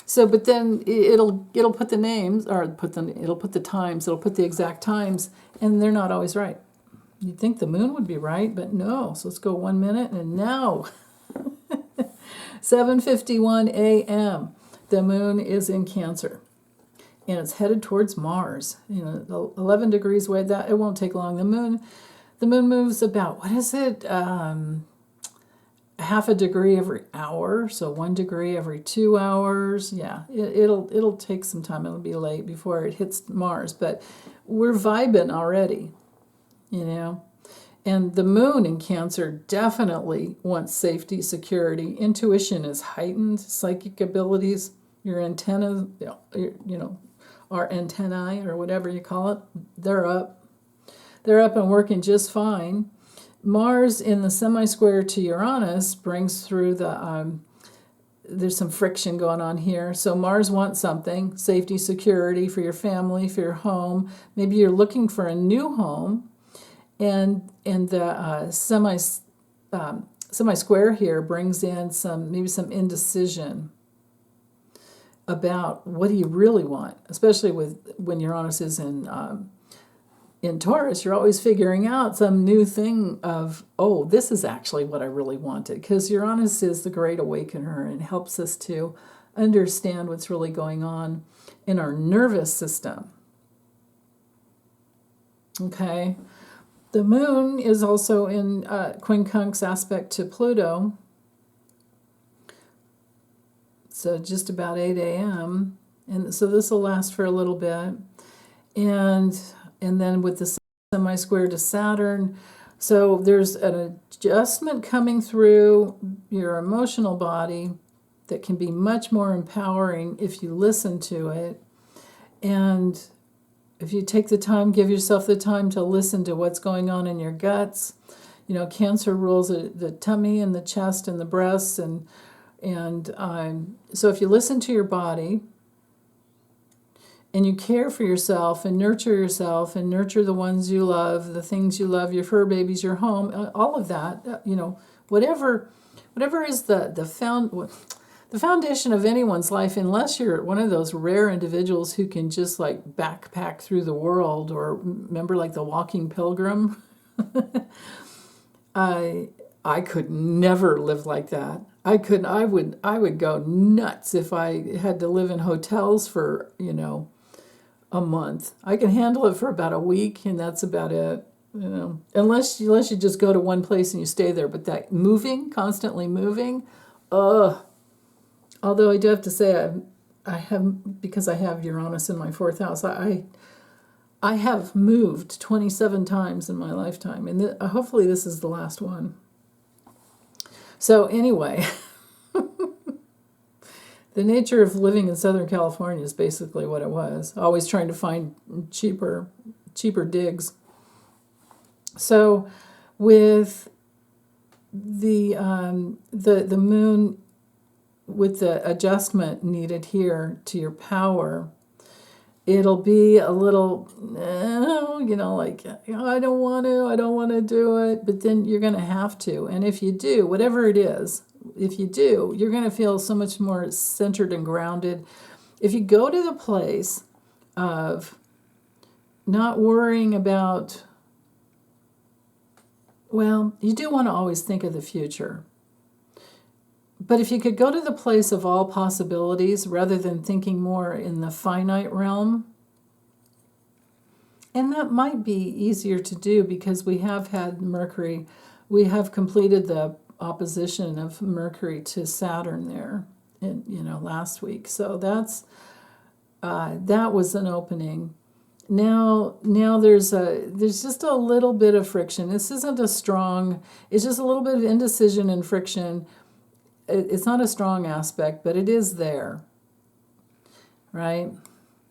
So, but then it'll put the names, or it'll put the times, it'll put the exact times, and they're not always right. You'd think the moon would be right, but no. So let's go 1 minute, and now 7:51 a.m. the moon is in Cancer, and it's headed towards Mars. 11 degrees away. That it won't take long. The moon moves about, what is it? Half a degree every hour, so 1 degree every 2 hours. Yeah, it'll take some time. It'll be late before it hits Mars, but we're vibing already, And the moon in Cancer definitely wants safety, security. Intuition is heightened. Psychic abilities, your antennas, our antennae, or whatever you call it, they're up. They're up and working just fine. Mars in the semi-square to Uranus brings through there's some friction going on here. So Mars wants something, safety, security for your family, for your home. Maybe you're looking for a new home, and the semi-square here brings in maybe some indecision about what do you really want, especially when Uranus is in Taurus. You're always figuring out some new thing of, oh, this is actually what I really wanted, because Uranus is the great awakener and helps us to understand what's really going on in our nervous system. Okay, the moon is also in quincunx aspect to Pluto. So just about 8 a.m. And so this will last for a little bit. And then with the semi-square to Saturn, so there's an adjustment coming through your emotional body that can be much more empowering if you listen to it. And if you take the time, give yourself the time to listen to what's going on in your guts. Cancer rules the tummy and the chest and the breasts, and so if you listen to your body and you care for yourself and nurture the ones you love, the things you love, your fur babies, your home, all of that, whatever is the foundation of anyone's life, unless you're one of those rare individuals who can just like backpack through the world, or remember like the walking pilgrim. I could never live like that. I would go nuts if I had to live in hotels for, a month. I can handle it for about a week, and that's about it. Unless you just go to one place and you stay there. But that constantly moving, although I do have to say, because I have Uranus in my 4th house, I have moved 27 times in my lifetime, and hopefully this is the last one. So anyway, the nature of living in Southern California is basically what it was. Always trying to find cheaper digs. So with the moon, with the adjustment needed here to your power, it'll be a little, like, I don't want to do it, but then you're going to have to. And if you do, whatever it is, if you do, you're going to feel so much more centered and grounded. If you go to the place of not worrying about, well, you do want to always think of the future. But if you could go to the place of all possibilities rather than thinking more in the finite realm, and that might be easier to do because we have had Mercury, we have completed the opposition of Mercury to Saturn there, last week. So that was an opening. Now there's just a little bit of friction. This isn't a strong. It's just a little bit of indecision and friction. It's not a strong aspect, but it is there, right?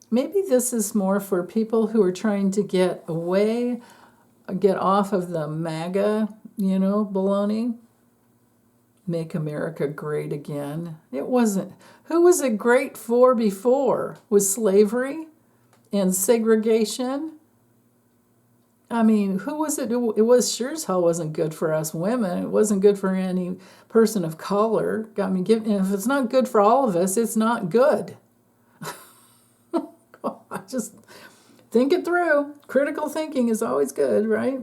Maybe this is more for people who are trying to get off of the MAGA, baloney. Make America great again. It wasn't. Who was it great for before? Was slavery and segregation? I mean, who was it? It was sure as hell wasn't good for us women. It wasn't good for any person of color. I mean, if it's not good for all of us, it's not good. Just think it through. Critical thinking is always good, right?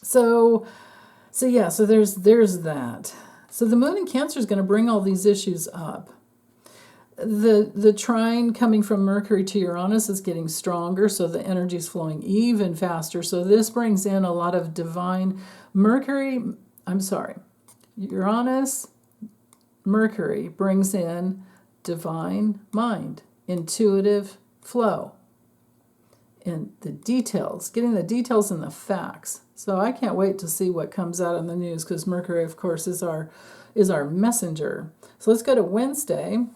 So there's that. So the moon in Cancer is going to bring all these issues up. The trine coming from Mercury to Uranus is getting stronger, so the energy is flowing even faster. So this brings in a lot of divine Uranus, Mercury brings in divine mind, intuitive flow, and the details, getting the details and the facts. So I can't wait to see what comes out in the news because Mercury, of course, is our messenger. So let's go to Wednesday.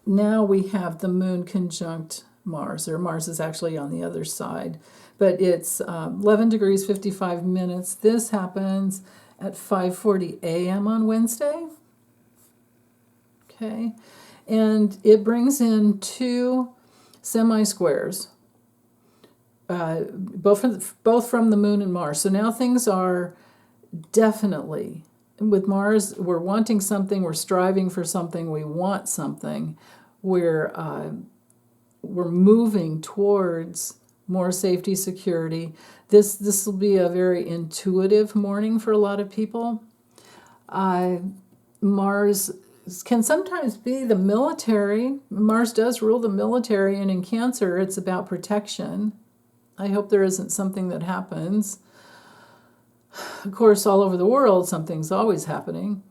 Now we have the moon conjunct Mars, or Mars is actually on the other side, but it's 11 degrees 55 minutes. This happens at 5:40 a.m. on Wednesday. Okay, and it brings in two semi-squares, both from the moon and Mars. So now things are definitely, with Mars, we're wanting something, we're striving for something, we want something. We're moving towards more safety, security. This will be a very intuitive morning for a lot of people. Mars can sometimes be the military. Mars does rule the military, and in Cancer, it's about protection. I hope there isn't something that happens. Of course, all over the world, something's always happening,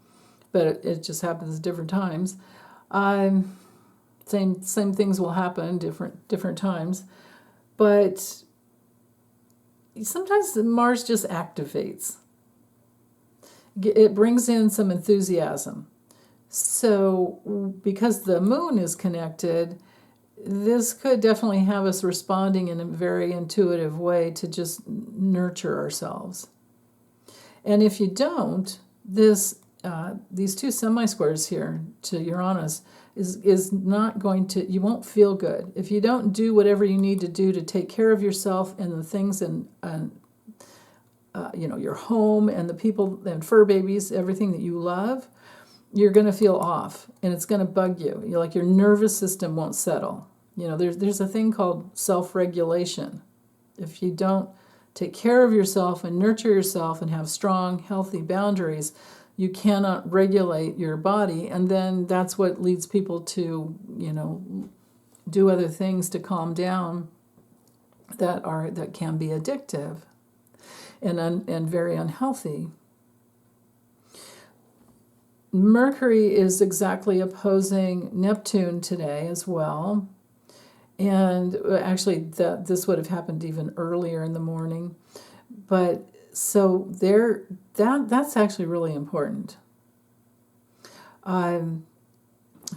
but it just happens at different times. Same things will happen different times, but sometimes Mars just activates. It brings in some enthusiasm. So because the moon is connected, this could definitely have us responding in a very intuitive way to just nurture ourselves. And if you don't, these two semi-squares here to Uranus is not going to, you won't feel good. If you don't do whatever you need to do to take care of yourself and the things in your home and the people and fur babies, everything that you love, you're going to feel off and it's going to bug you. You're like, your nervous system won't settle. There's a thing called self-regulation. If you don't take care of yourself and nurture yourself and have strong, healthy boundaries, you cannot regulate your body, and then that's what leads people to, do other things to calm down that can be addictive and very unhealthy. Mercury is exactly opposing Neptune today as well. And actually, this would have happened even earlier in the morning. But so that's actually really important.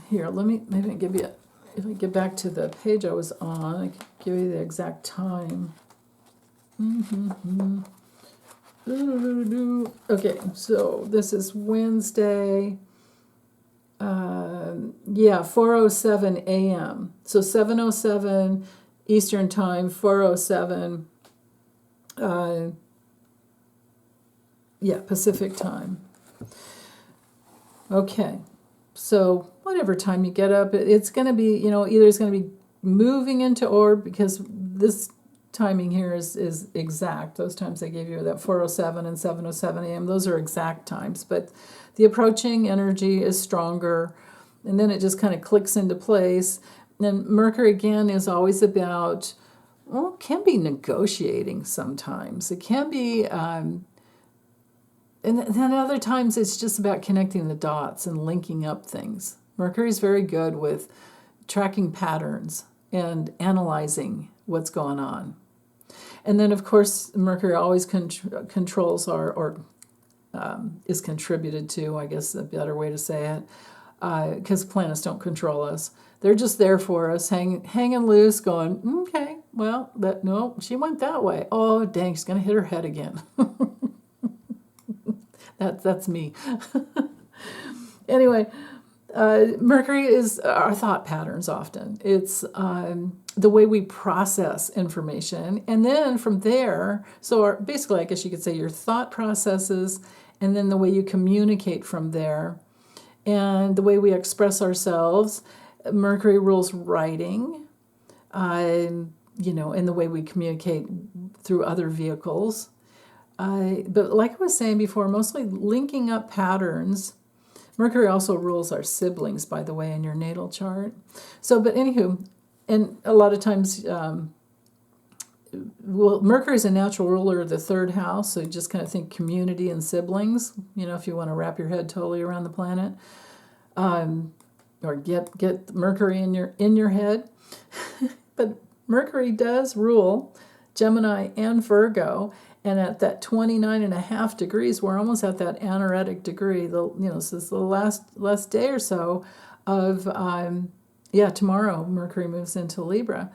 Here, maybe give you, if I get back to the page I was on, I can give you the exact time. Okay, so this is Wednesday. 4:07 a.m. So 7:07 Eastern Time, 4:07 Pacific Time. Okay, so whatever time you get up, it's going to be, either it's going to be moving into orb, because this timing here is exact. Those times I gave you, that 4:07 and 7:07 a.m., those are exact times, but the approaching energy is stronger, and then it just kind of clicks into place. And Mercury, again, is always about, well, it can be negotiating sometimes. It can be, and then other times it's just about connecting the dots and linking up things. Mercury's very good with tracking patterns and analyzing what's going on. And then, of course, Mercury always controls is contributed to, I guess a better way to say it, because planets don't control us. They're just there for us, hanging loose, going, okay, well, no, she went that way. Oh, dang, she's going to hit her head again. That's me. Anyway, Mercury is our thought patterns often. It's the way we process information. And then from there, basically, I guess you could say your thought processes, and then the way you communicate from there, and the way we express ourselves. Mercury rules writing, and the way we communicate through other vehicles. But like I was saying before, mostly linking up patterns. Mercury also rules our siblings, by the way, in your natal chart. So, but anywho, and a lot of times, Mercury is a natural ruler of the third house, so you just kind of think community and siblings, if you want to wrap your head totally around the planet. Or get Mercury in your head. But Mercury does rule Gemini and Virgo, and at that 29.5 degrees, we're almost at that anaretic degree. So this is the last day or so of tomorrow Mercury moves into Libra.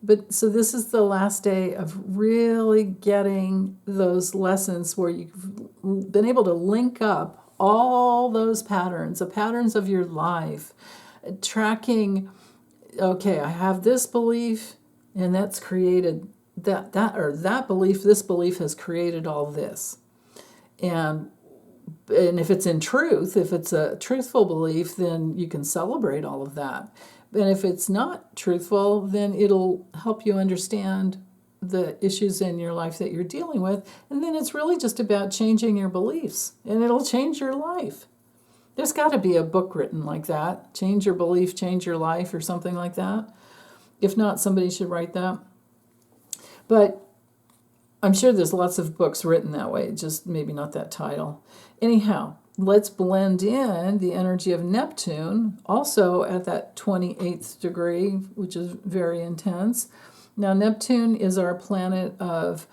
But so this is the last day of really getting those lessons where you've been able to link up all those patterns, the patterns of your life, tracking, okay, I have this belief, and that's created that belief, this belief has created all this. And if it's in truth, if it's a truthful belief, then you can celebrate all of that. And if it's not truthful, then it'll help you understand the issues in your life that you're dealing with. And then it's really just about changing your beliefs, and it'll change your life. There's got to be a book written like that, Change Your Belief, Change Your Life, or something like that. If not, somebody should write that. But I'm sure there's lots of books written that way, just maybe not that title. Anyhow, let's blend in the energy of Neptune, also at that 28th degree, which is very intense. Now, Neptune is our planet of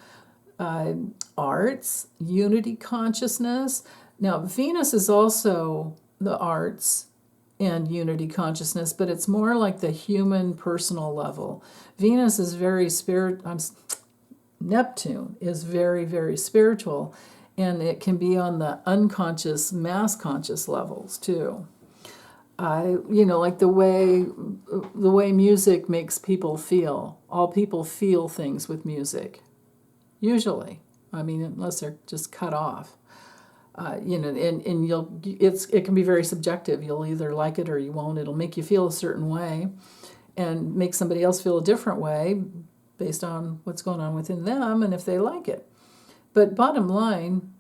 arts, unity consciousness. Now, Venus is also the arts and unity consciousness, but it's more like the human personal level. Venus is very Neptune is very, very spiritual, and it can be on the unconscious, mass conscious levels too. Like the way music makes people feel. All people feel things with music, usually. I mean, unless they're just cut off. It can be very subjective. You'll either like it or you won't. It'll make you feel a certain way, and make somebody else feel a different way based on what's going on within them and if they like it. But bottom line,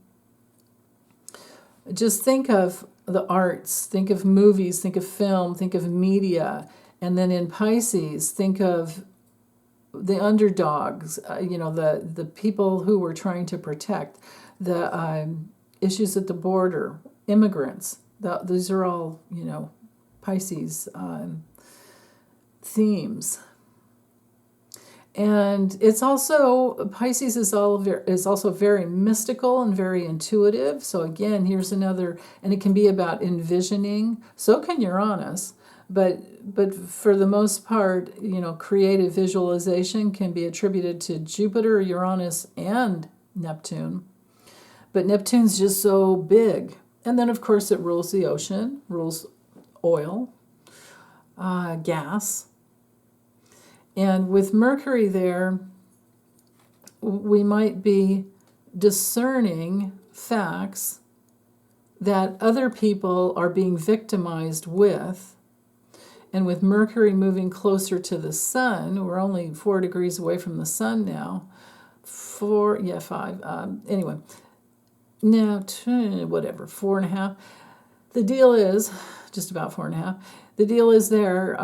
just think of the arts, think of movies, think of film, think of media, and then in Pisces, think of the underdogs, the people who we're trying to protect, the issues at the border, immigrants. These are all, Pisces themes. And it's also, Pisces is also very mystical and very intuitive. So again, here's another, and it can be about envisioning. So can Uranus. But for the most part, creative visualization can be attributed to Jupiter, Uranus, and Neptune. But Neptune's just so big. And then, of course, it rules the ocean, rules oil, gas. And with Mercury there, we might be discerning facts that other people are being victimized with. And with Mercury moving closer to the sun, we're only 4 degrees away from the sun now. 5. Anyway, now, whatever, 4.5. The deal is, just about 4.5. The deal is there,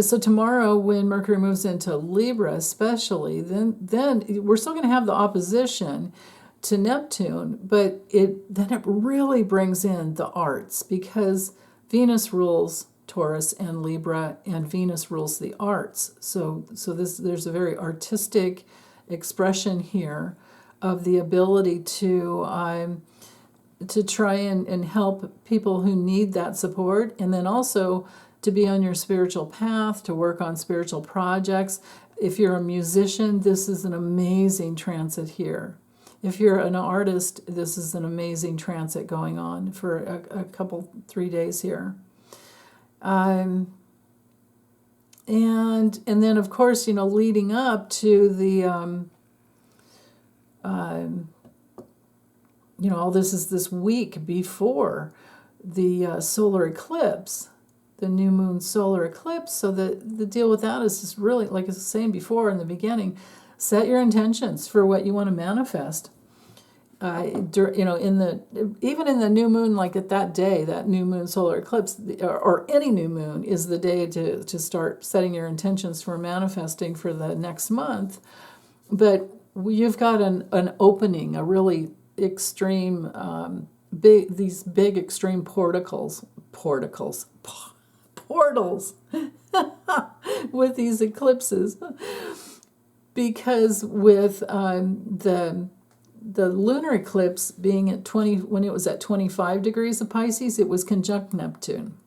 so tomorrow when Mercury moves into Libra especially, then we're still going to have the opposition to Neptune, but then it really brings in the arts, because Venus rules Taurus and Libra, and Venus rules the arts. So there's a very artistic expression here of the ability to try and help people who need that support, and then also to be on your spiritual path, to work on spiritual projects. If you're a musician, this is an amazing transit here. If you're an artist, this is an amazing transit going on for a couple, 3 days here. And then, of course, leading up to the, all this is this week before the solar eclipse, the new moon solar eclipse. So the deal with that is just really, like I was saying before in the beginning, set your intentions for what you want to manifest. Even in the new moon, like at that day, that new moon solar eclipse, or any new moon, is the day to start setting your intentions for manifesting for the next month. But you've got an opening, a really extreme, these big extreme portals with these eclipses, because with the lunar eclipse being at 20, when it was at 25 degrees of Pisces, it was conjunct Neptune.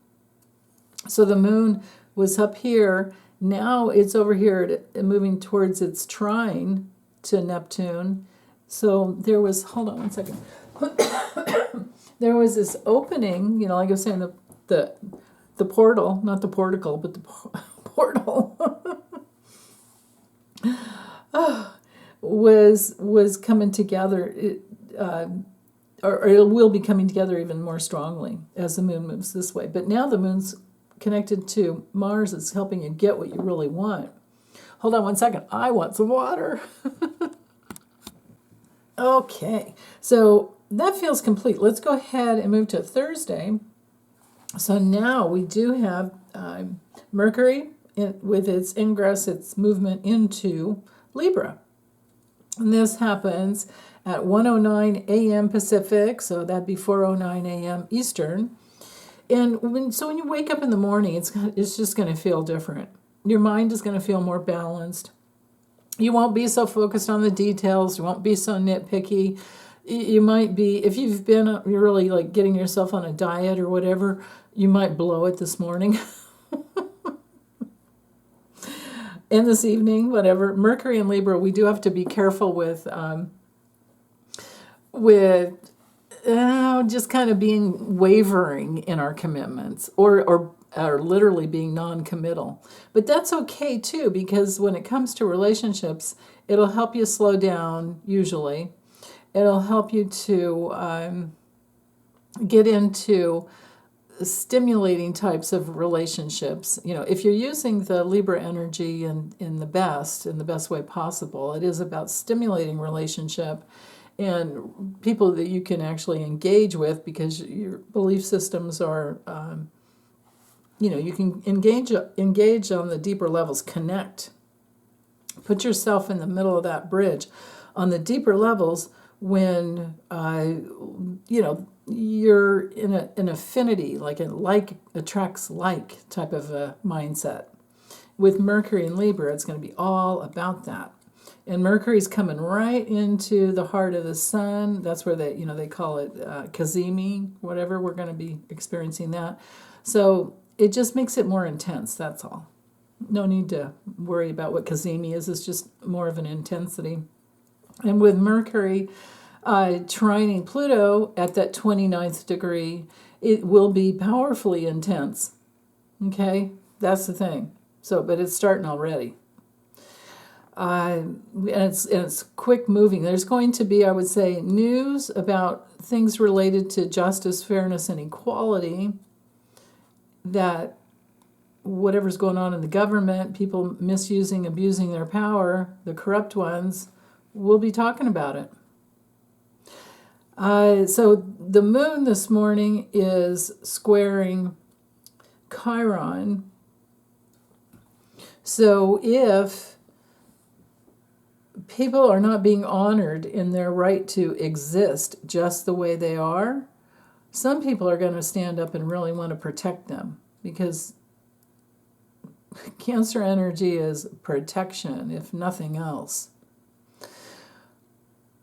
So the moon was up here. Now it's over here moving towards its trine to Neptune. So there was, hold on one second. There was this opening, like I was saying, the portal, not the portico, but the portal. was coming together, or it will be coming together even more strongly as the moon moves this way. But now the moon's connected to Mars. It's helping you get what you really want. Hold on one second. I want some water. Okay, so that feels complete. Let's go ahead and move to Thursday. So now we do have Mercury with its ingress, its movement into Libra. And this happens at 1:09 a.m. Pacific, so that'd be 4:09 a.m. Eastern. And when you wake up in the morning, it's just going to feel different. Your mind is going to feel more balanced. You won't be so focused on the details. You won't be so nitpicky. You might be, if you're really like getting yourself on a diet or whatever, you might blow it this morning. And this evening, whatever. Mercury and Libra, we do have to be careful with just kind of being wavering in our commitments, or literally being non-committal. But that's okay too, because when it comes to relationships, it'll help you slow down. Usually, it'll help you to get into stimulating types of relationships. If you're using the Libra energy in the best way possible, it is about stimulating relationship and people that you can actually engage with, because your belief systems are, you can engage on the deeper levels, connect, put yourself in the middle of that bridge on the deeper levels when you're in an affinity, like attracts like type of a mindset. With Mercury in Libra, it's going to be all about that. And Mercury's coming right into the heart of the sun. That's where they call it Kazemi, whatever. We're going to be experiencing that. So it just makes it more intense, that's all. No need to worry about what Kazemi is. It's just more of an intensity. And with Mercury trining Pluto at that 29th degree, it will be powerfully intense. Okay? That's the thing. So, but it's starting already. And it's quick moving. There's going to be, I would say, news about things related to justice, fairness, and equality, that whatever's going on in the government, people misusing, abusing their power, the corrupt ones, we'll be talking about it. So the moon this morning is squaring Chiron. So if people are not being honored in their right to exist just the way they are, some people are going to stand up and really want to protect them, because Cancer energy is protection, if nothing else.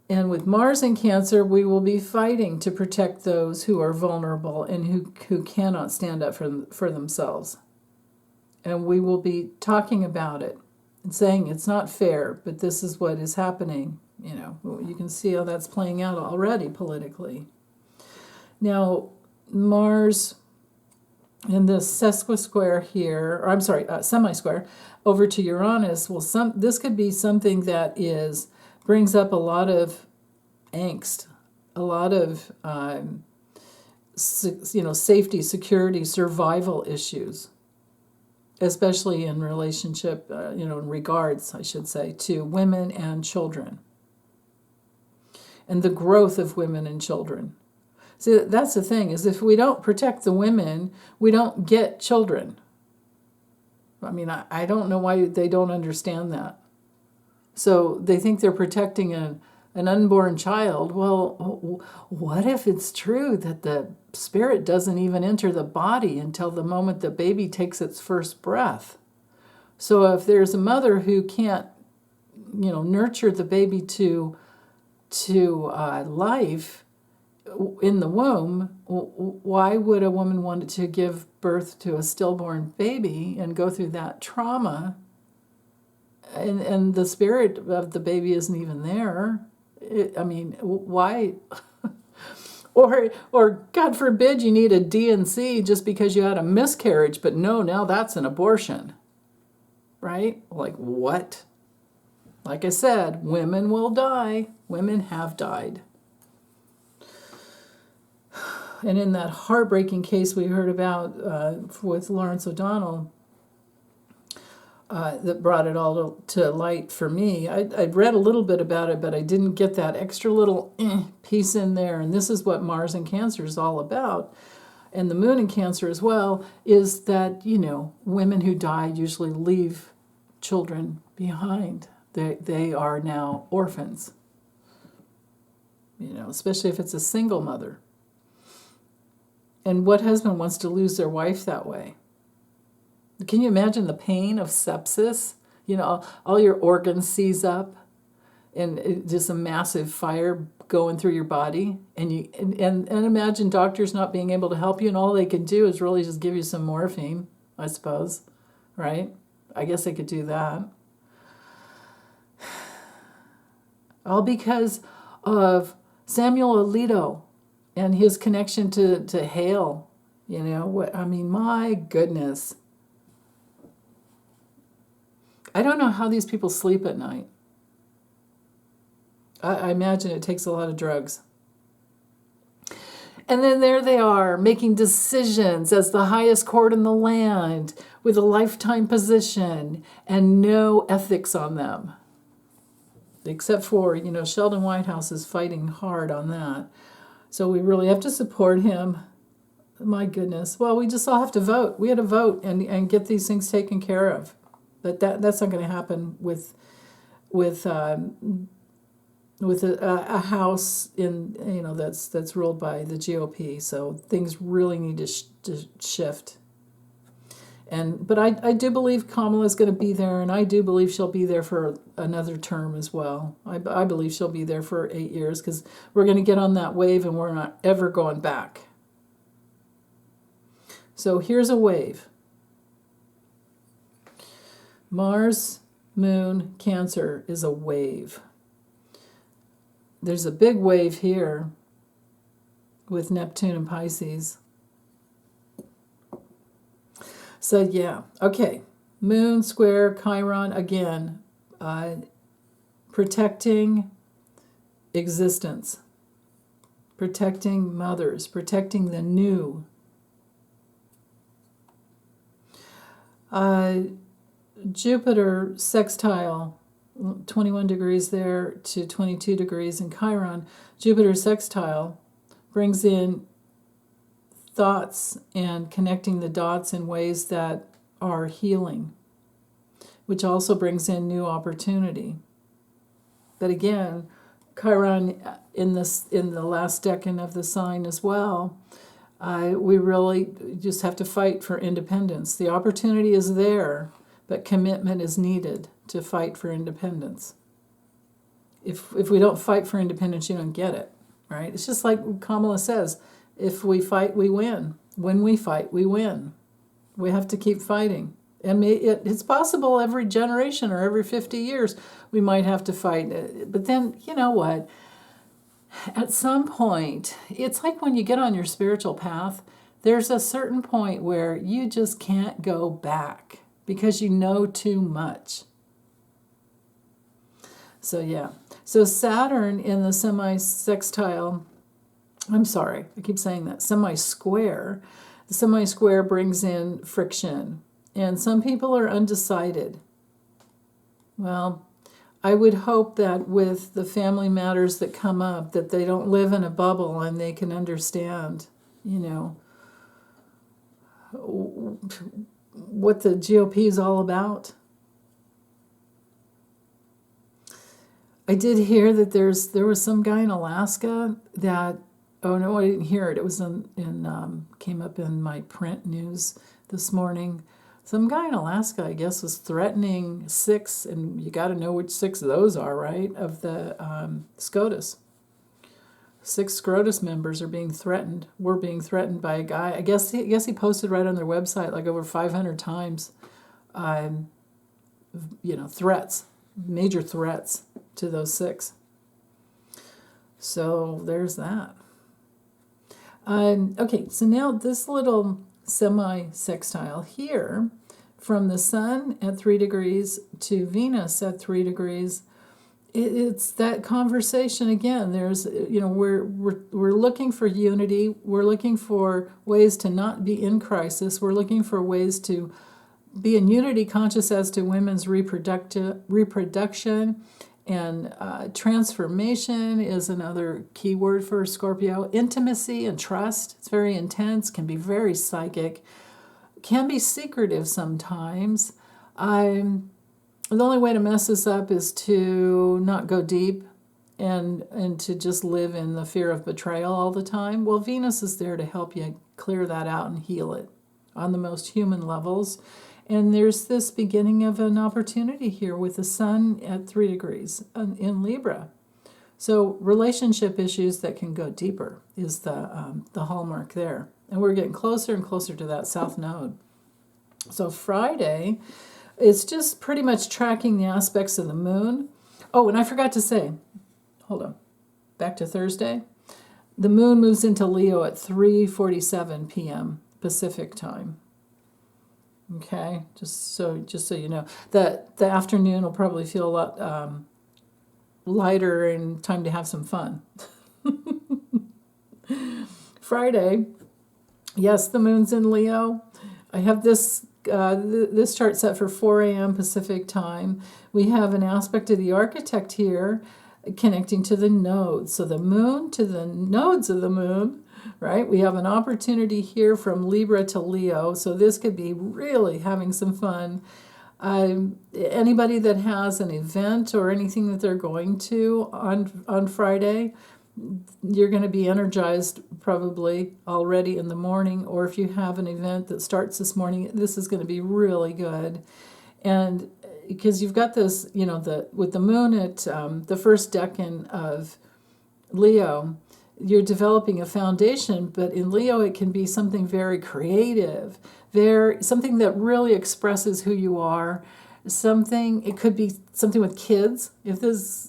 And with Mars in Cancer, we will be fighting to protect those who are vulnerable and who cannot stand up for themselves. And we will be talking about it and saying it's not fair, but this is what is happening. You can see how that's playing out already politically. Now, Mars in the sesquisquare here, or I'm sorry, semi-square, over to Uranus, this could be something that brings up a lot of angst, a lot of safety, security, survival issues, especially in relationship, in regards, I should say, to women and children, and the growth of women and children. See, that's the thing, is if we don't protect the women, we don't get children. I mean, I don't know why they don't understand that. So they think they're protecting an unborn child. Well, what if it's true that the spirit doesn't even enter the body until the moment the baby takes its first breath? So if there's a mother who can't, nurture the baby to life in the womb, why would a woman want to give birth to a stillborn baby and go through that trauma? And the spirit of the baby isn't even there. Why? or God forbid you need a D&C just because you had a miscarriage, but no, now that's an abortion. Right? Like what? Like I said, women will die. Women have died. And in that heartbreaking case we heard about with Lawrence O'Donnell, that brought it all to light for me. I'd read a little bit about it, but I didn't get that extra little piece in there. And this is what Mars in Cancer is all about. And the moon in Cancer as well, is that, women who die usually leave children behind. They are now orphans, especially if it's a single mother. And what husband wants to lose their wife that way? Can you imagine the pain of sepsis? All your organs seize up, and just a massive fire going through your body. And imagine doctors not being able to help you, and all they can do is really just give you some morphine, I suppose, right? I guess they could do that. All because of Samuel Alito and his connection to Hale. My goodness. I don't know how these people sleep at night. I imagine it takes a lot of drugs. And then there they are, making decisions as the highest court in the land with a lifetime position and no ethics on them. Except for, Sheldon Whitehouse is fighting hard on that. So we really have to support him. My goodness. Well, we just all have to vote. We had to vote and get these things taken care of. But that's not going to happen with with a house in, that's ruled by the GOP. So things really need to shift. But I do believe Kamala's going to be there, and I do believe she'll be there for another term as well. I believe she'll be there for 8 years, because we're going to get on that wave and we're not ever going back. So here's a wave. Mars, Moon, Cancer is a wave. There's a big wave here with Neptune and Pisces. So yeah, okay. Moon square Chiron again, protecting existence, protecting mothers, protecting the new. Jupiter sextile, 21 degrees there to 22 degrees in Chiron. Jupiter sextile brings in thoughts and connecting the dots in ways that are healing, which also brings in new opportunity. But again, Chiron in the last decan of the sign as well, we really just have to fight for independence. The opportunity is there, but commitment is needed to fight for independence. If we don't fight for independence, you don't get it, right? It's just like Kamala says, if we fight, we win. When we fight, we win. We have to keep fighting. And it's possible every generation or every 50 years we might have to fight. But then, you know what? At some point, it's like when you get on your spiritual path, there's a certain point where you just can't go back because you know too much. So yeah. So Saturn in the semi-sextile, I'm sorry, I keep saying that, semi-square. The semi-square brings in friction. And some people are undecided. Well, I would hope that with the family matters that come up, that they don't live in a bubble and they can understand, what the GOP is all about. I did hear that there was some guy in Alaska that, oh no, I didn't hear it. It was came up in my print news this morning. Some guy in Alaska, I guess, was threatening 6, and you got to know which 6 of those are, right? Of the SCOTUS. 6 SCOTUS members are being threatened. We're being threatened by a guy. I guess he posted right on their website like over 500 times. Threats, major threats to those 6. So there's that. Okay, so now this little semi-sextile here, from the Sun at 3 degrees to Venus at 3 degrees, it's that conversation again. There's, we're looking for unity. We're looking for ways to not be in crisis. We're looking for ways to be in unity, conscious as to women's reproduction. And transformation is another key word for Scorpio. Intimacy and trust. It's very intense, can be very psychic, can be secretive sometimes. The only way to mess this up is to not go deep and to just live in the fear of betrayal all the time. Well, Venus is there to help you clear that out and heal it on the most human levels. And there's this beginning of an opportunity here with the Sun at 3 degrees in Libra. So relationship issues that can go deeper is the hallmark there. And we're getting closer and closer to that South Node. So Friday, it's just pretty much tracking the aspects of the Moon. Oh, and I forgot to say, hold on, back to Thursday. The Moon moves into Leo at 3:47 p.m. Pacific time. Okay, just so you know, that the afternoon will probably feel a lot lighter and time to have some fun. Friday, yes, the Moon's in Leo. I have this chart set for 4 a.m. Pacific time. We have an aspect of the architect here connecting to the nodes. So the Moon to the nodes of the Moon. Right? We have an opportunity here from Libra to Leo, so this could be really having some fun. Anybody that has an event or anything that they're going to on Friday, you're going to be energized probably already in the morning. Or if you have an event that starts this morning, this is going to be really good. And because you've got this, with the moon at the first decan of Leo, you're developing a foundation, but in Leo it can be something very creative, something that really expresses who you are. It could be something with kids. If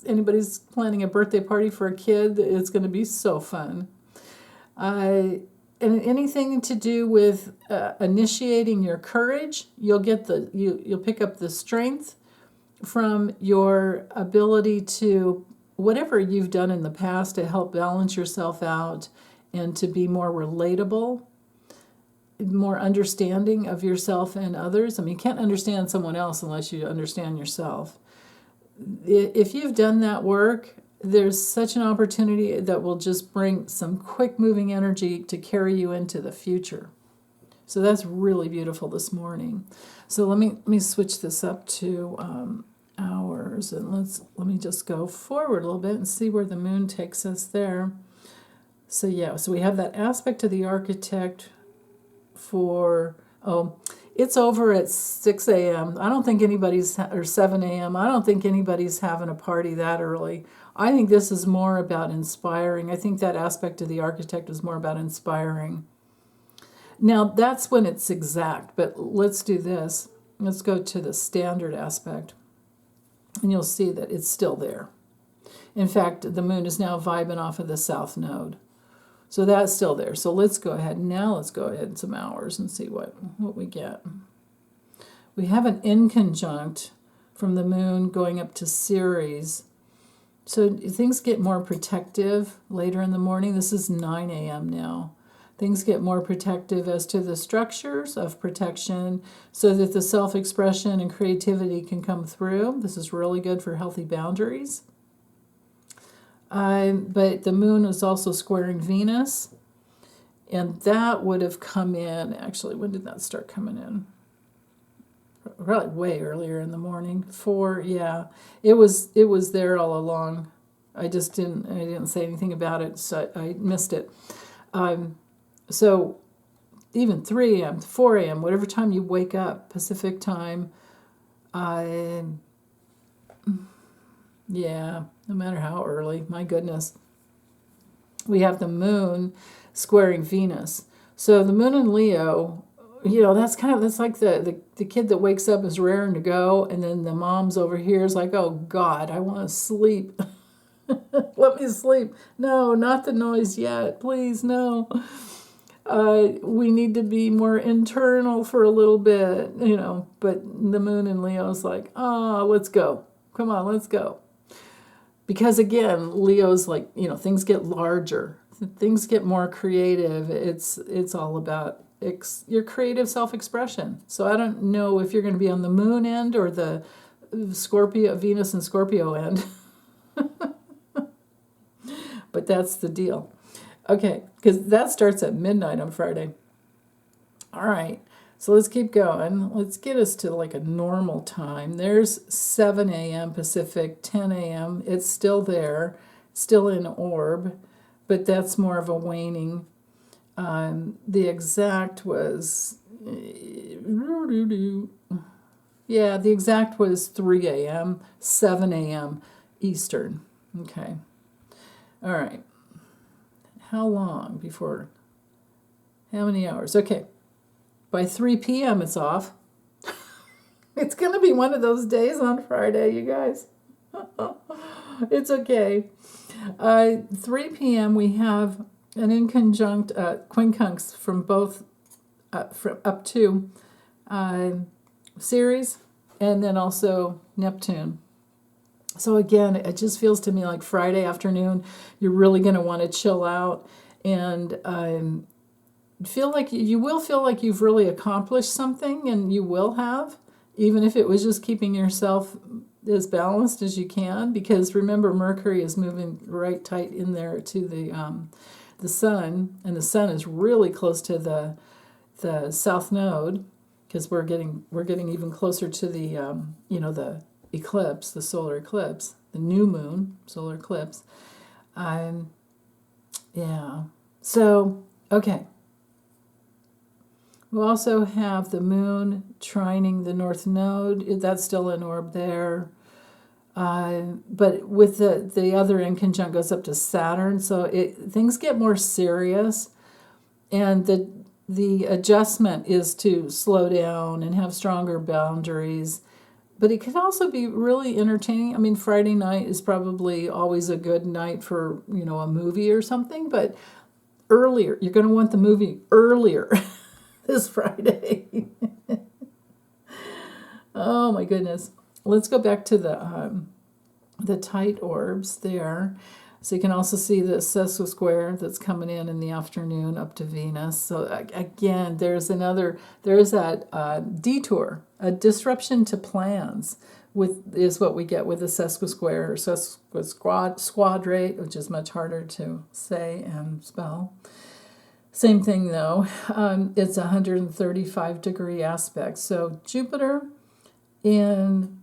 anybody's planning a birthday party for a kid, it's going to be so fun. And anything to do with initiating your courage, you'll pick up the strength from your ability to whatever you've done in the past to help balance yourself out and to be more relatable, more understanding of yourself and others. I mean, you can't understand someone else unless you understand yourself. If you've done that work, there's such an opportunity that will just bring some quick moving energy to carry you into the future. So that's really beautiful this morning. So let me switch this up to hours, and let me just go forward a little bit and see where the moon takes us there. So we have that aspect of the architect it's over at 6 a.m. I don't think or 7 a.m. I don't think anybody's having a party that early. I think this is more about inspiring. I think that aspect of the architect is more about inspiring. Now, that's when it's exact, but let's do this. Let's go to the standard aspect, and you'll see that it's still there. In fact, the moon is now vibing off of the south node. So that's still there. So let's go ahead some hours and see what we get. We have an inconjunct from the moon going up to Ceres. So things get more protective later in the morning. This is 9 a.m. now. Things get more protective as to the structures of protection so that the self-expression and creativity can come through. This is really good for healthy boundaries. But the moon is also squaring Venus, and that would have come in, actually, when did that start coming in? Probably way earlier in the morning. 4, yeah. It was there all along. I didn't say anything about it, so I missed it. So even 3 a.m., 4 a.m., whatever time you wake up, Pacific time, no matter how early, my goodness. We have the moon squaring Venus. So the moon in Leo, that's like the kid that wakes up is raring to go, and then the mom's over here is like, oh God, I want to sleep. Let me sleep. No, not the noise yet. Please, no. We need to be more internal for a little bit, but the moon in Leo is like, let's go. Come on, let's go. Because again, Leo's like, things get larger, things get more creative. It's all about your creative self-expression. So I don't know if you're going to be on the moon end or the Venus and Scorpio end. But that's the deal. Okay, because that starts at midnight on Friday. All right. So let's keep going. Let's get us to like a normal time. There's 7 a.m. Pacific, 10 a.m. It's still there, still in orb, but that's more of a waning. The exact was, the exact was 3 a.m., 7 a.m. Eastern. Okay. All right. How long before? How many hours? Okay. By 3 p.m. it's off. It's going to be one of those days on Friday, you guys. It's okay. 3 p.m. we have an inconjunct quincunx from both up to Ceres and then also Neptune. So again, it just feels to me like Friday afternoon, you're really going to want to chill out and you will feel like you've really accomplished something, and you will have, even if it was just keeping yourself as balanced as you can, because remember, Mercury is moving right tight in there to the sun, and the sun is really close to the south node, because we're getting even closer to the the eclipse, the solar eclipse, the new moon solar eclipse. Yeah. So okay. We also have the moon trining the north node. That's still an orb there. But with the other in conjunct goes up to Saturn, so things get more serious, and the adjustment is to slow down and have stronger boundaries. But it could also be really entertaining. I mean, Friday night is probably always a good night for a movie or something, but earlier, you're going to want the movie earlier this Friday. Oh my goodness. Let's go back to the tight orbs there. So you can also see the sesquisquare that's coming in the afternoon up to Venus. So again, there is that detour, a disruption to plans is what we get with the sesquisquare or sesquisquadrate, which is much harder to say and spell. Same thing though, it's 135-degree aspect. So Jupiter in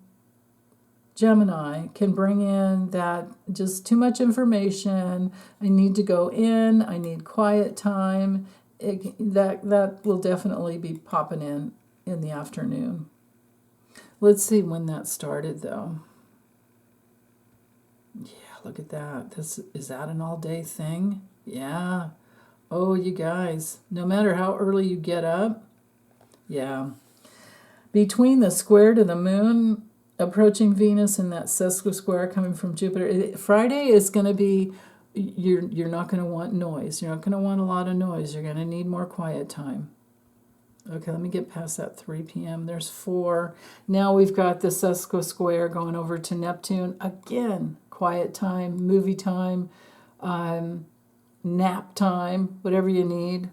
Gemini can bring in that just too much information. I need to go in. I need quiet time. That will definitely be popping in the afternoon. Let's see when that started though. Yeah, look at that. Is that an all-day thing? Yeah. Oh, you guys, no matter how early you get up, yeah. Between the square to the moon, approaching Venus, and that sesquisquare coming from Jupiter, Friday is going to be, you're not going to want noise. You're not going to want a lot of noise. You're going to need more quiet time. Okay, let me get past that 3 p.m. There's 4. Now we've got the sesquisquare going over to Neptune. Again, quiet time, movie time, nap time, whatever you need.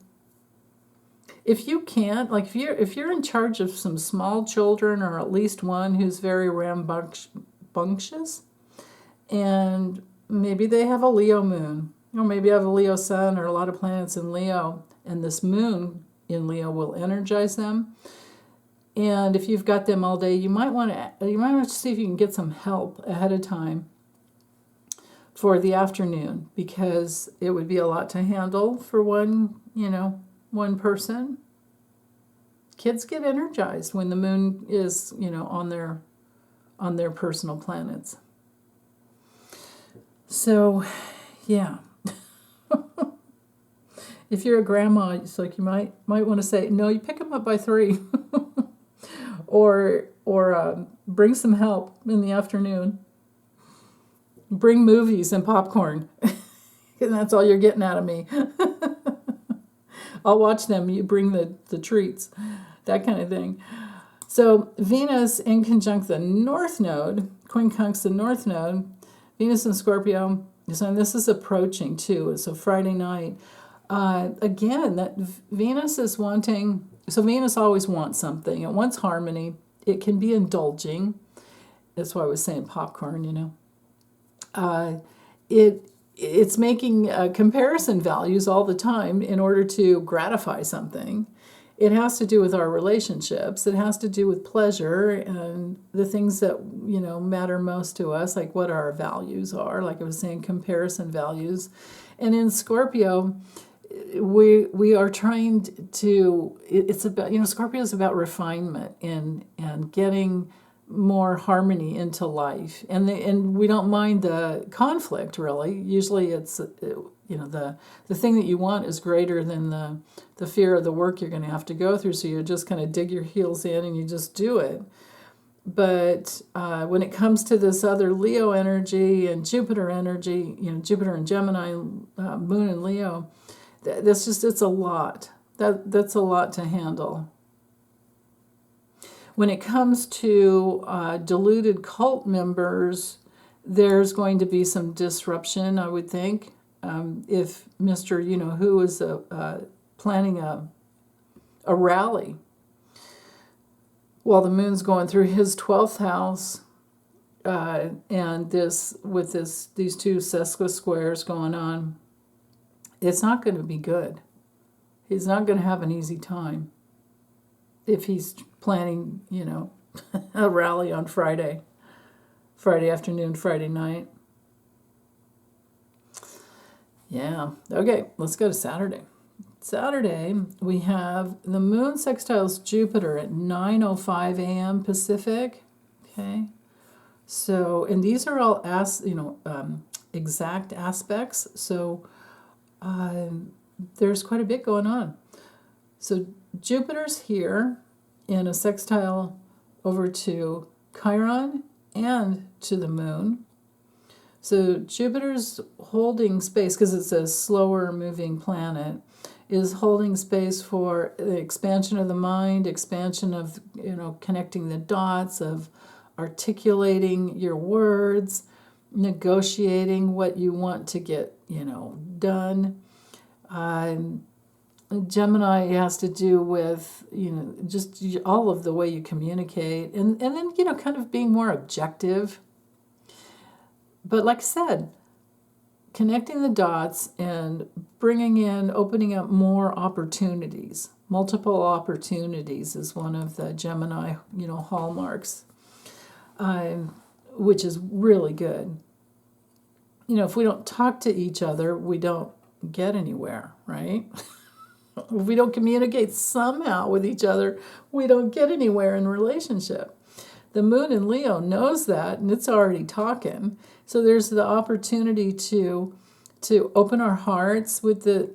If you can't, like if you're in charge of some small children, or at least one who's very rambunctious, and maybe they have a Leo moon, or maybe have a Leo sun, or a lot of planets in Leo, and this moon in Leo will energize them. And if you've got them all day, you might want to see if you can get some help ahead of time for the afternoon, because it would be a lot to handle for one person. Kids get energized when the moon is, on their personal planets. So, yeah. If you're a grandma, it's like you might want to say, no, you pick them up by 3. or bring some help in the afternoon. Bring movies and popcorn. And that's all you're getting out of me. I'll watch them. You bring the treats, that kind of thing. So Venus in conjunct the North Node, quincunx the North Node, Venus in Scorpio. So this is approaching too. So Friday night. Again, that Venus is wanting. So Venus always wants something. It wants harmony. It can be indulging. That's why I was saying popcorn. It's making comparison values all the time in order to gratify something. It has to do with our relationships. It has to do with pleasure and the things that matter most to us, like what our values are. Like I was saying, comparison values. And in Scorpio, we are trying to. It's about Scorpio is about refinement and getting more harmony into life, and we don't mind the conflict really. Usually it's the thing that you want is greater than the fear of the work you're going to have to go through, so you just kind of dig your heels in and you just do it. But when it comes to this other Leo energy and Jupiter energy, Jupiter and Gemini, Moon and Leo, it's a lot. That's a lot to handle. When it comes to deluded cult members, there's going to be some disruption, I would think. If Mr. Who is planning a rally while the moon's going through his 12th house, and these two sesquisquares going on, it's not going to be good. He's not going to have an easy time. if he's planning, a rally on Friday afternoon, Friday night. Yeah. Okay, let's go to Saturday. Saturday, we have the moon sextiles Jupiter at 9:05 a.m. Pacific. Okay. So, and these are all exact aspects. So, there's quite a bit going on. So Jupiter's here in a sextile over to Chiron and to the moon. So Jupiter's holding space, because it's a slower moving planet, is holding space for the expansion of the mind, expansion of, connecting the dots, of articulating your words, negotiating what you want to get, done. Gemini has to do with, just all of the way you communicate, and then, kind of being more objective. But like I said, connecting the dots and opening up more opportunities. Multiple opportunities is one of the Gemini, hallmarks, which is really good. If we don't talk to each other, we don't get anywhere, right? If we don't communicate somehow with each other, we don't get anywhere in relationship. The moon in Leo knows that, and it's already talking. So there's the opportunity to open our hearts with the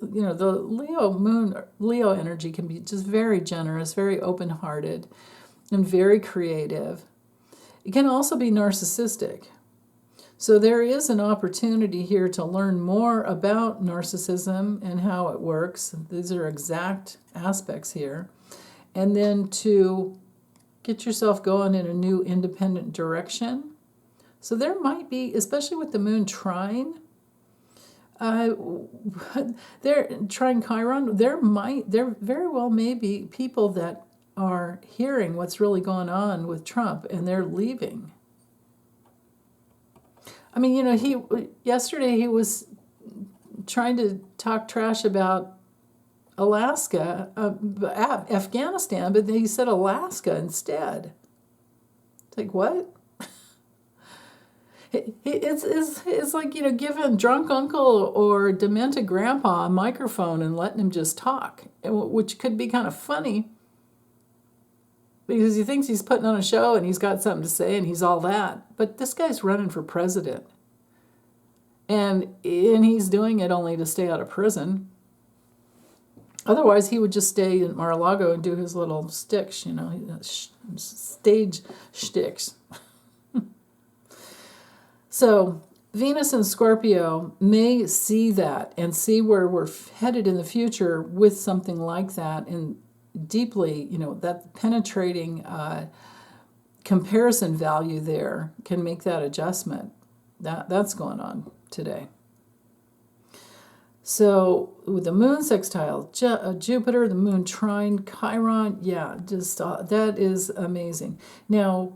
Leo energy can be just very generous, very open-hearted, and very creative. It can also be narcissistic. So there is an opportunity here to learn more about narcissism and how it works. These are exact aspects here. And then to get yourself going in a new independent direction. So there might be, especially with the moon trine, they're trine Chiron, there very well may be people that are hearing what's really going on with Trump and they're leaving. I mean, yesterday he was trying to talk trash about Alaska, Afghanistan, but he said Alaska instead. It's like, what? It's like, giving drunk uncle or demented grandpa a microphone and letting him just talk, which could be kind of funny because he thinks he's putting on a show and he's got something to say and he's all that. But this guy's running for president. And he's doing it only to stay out of prison. Otherwise, he would just stay in Mar-a-Lago and do his little sticks, stage shticks. So Venus and Scorpio may see that and see where we're headed in the future with something like that, and deeply, that penetrating comparison value there can make that adjustment. That's going on today. So with the moon sextile, Jupiter, the moon trine, Chiron, just that is amazing. Now,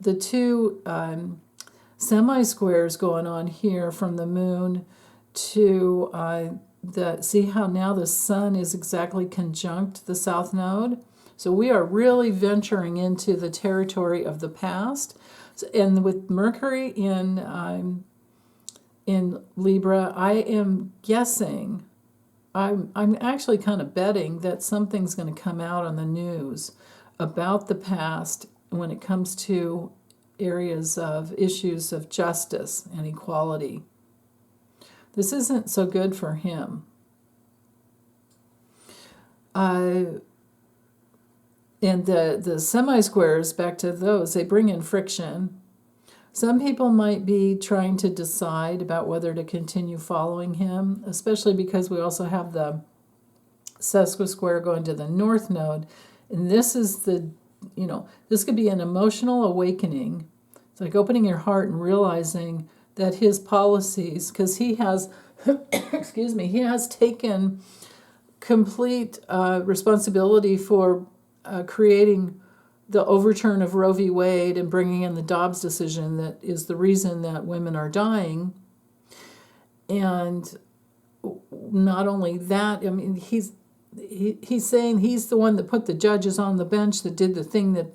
the two semi-squares going on here from the moon to see how now the sun is exactly conjunct the south node. So we are really venturing into the territory of the past. And with Mercury in Libra, I am guessing, I'm actually kind of betting that something's going to come out on the news about the past when it comes to areas of issues of justice and equality. This isn't so good for him. And the semi-squares, back to those, they bring in friction. Some people might be trying to decide about whether to continue following him, especially because we also have the sesquisquare going to the north node. And this is this could be an emotional awakening. It's like opening your heart and realizing that his policies, because he has, he has taken complete responsibility for creating the overturn of Roe v. Wade and bringing in the Dobbs decision that is the reason that women are dying. And not only that, I mean, he's saying he's the one that put the judges on the bench that did the thing that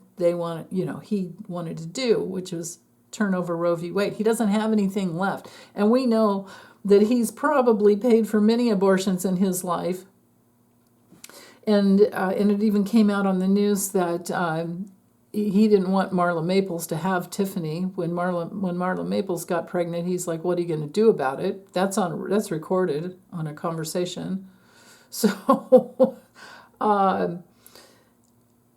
he wanted to do, which was turn over Roe v. Wade. He doesn't have anything left. And we know that he's probably paid for many abortions in his life. And it even came out on the news that he didn't want Marla Maples to have Tiffany. When Marla Maples got pregnant, he's like, "What are you going to do about it?" That's recorded on a conversation. So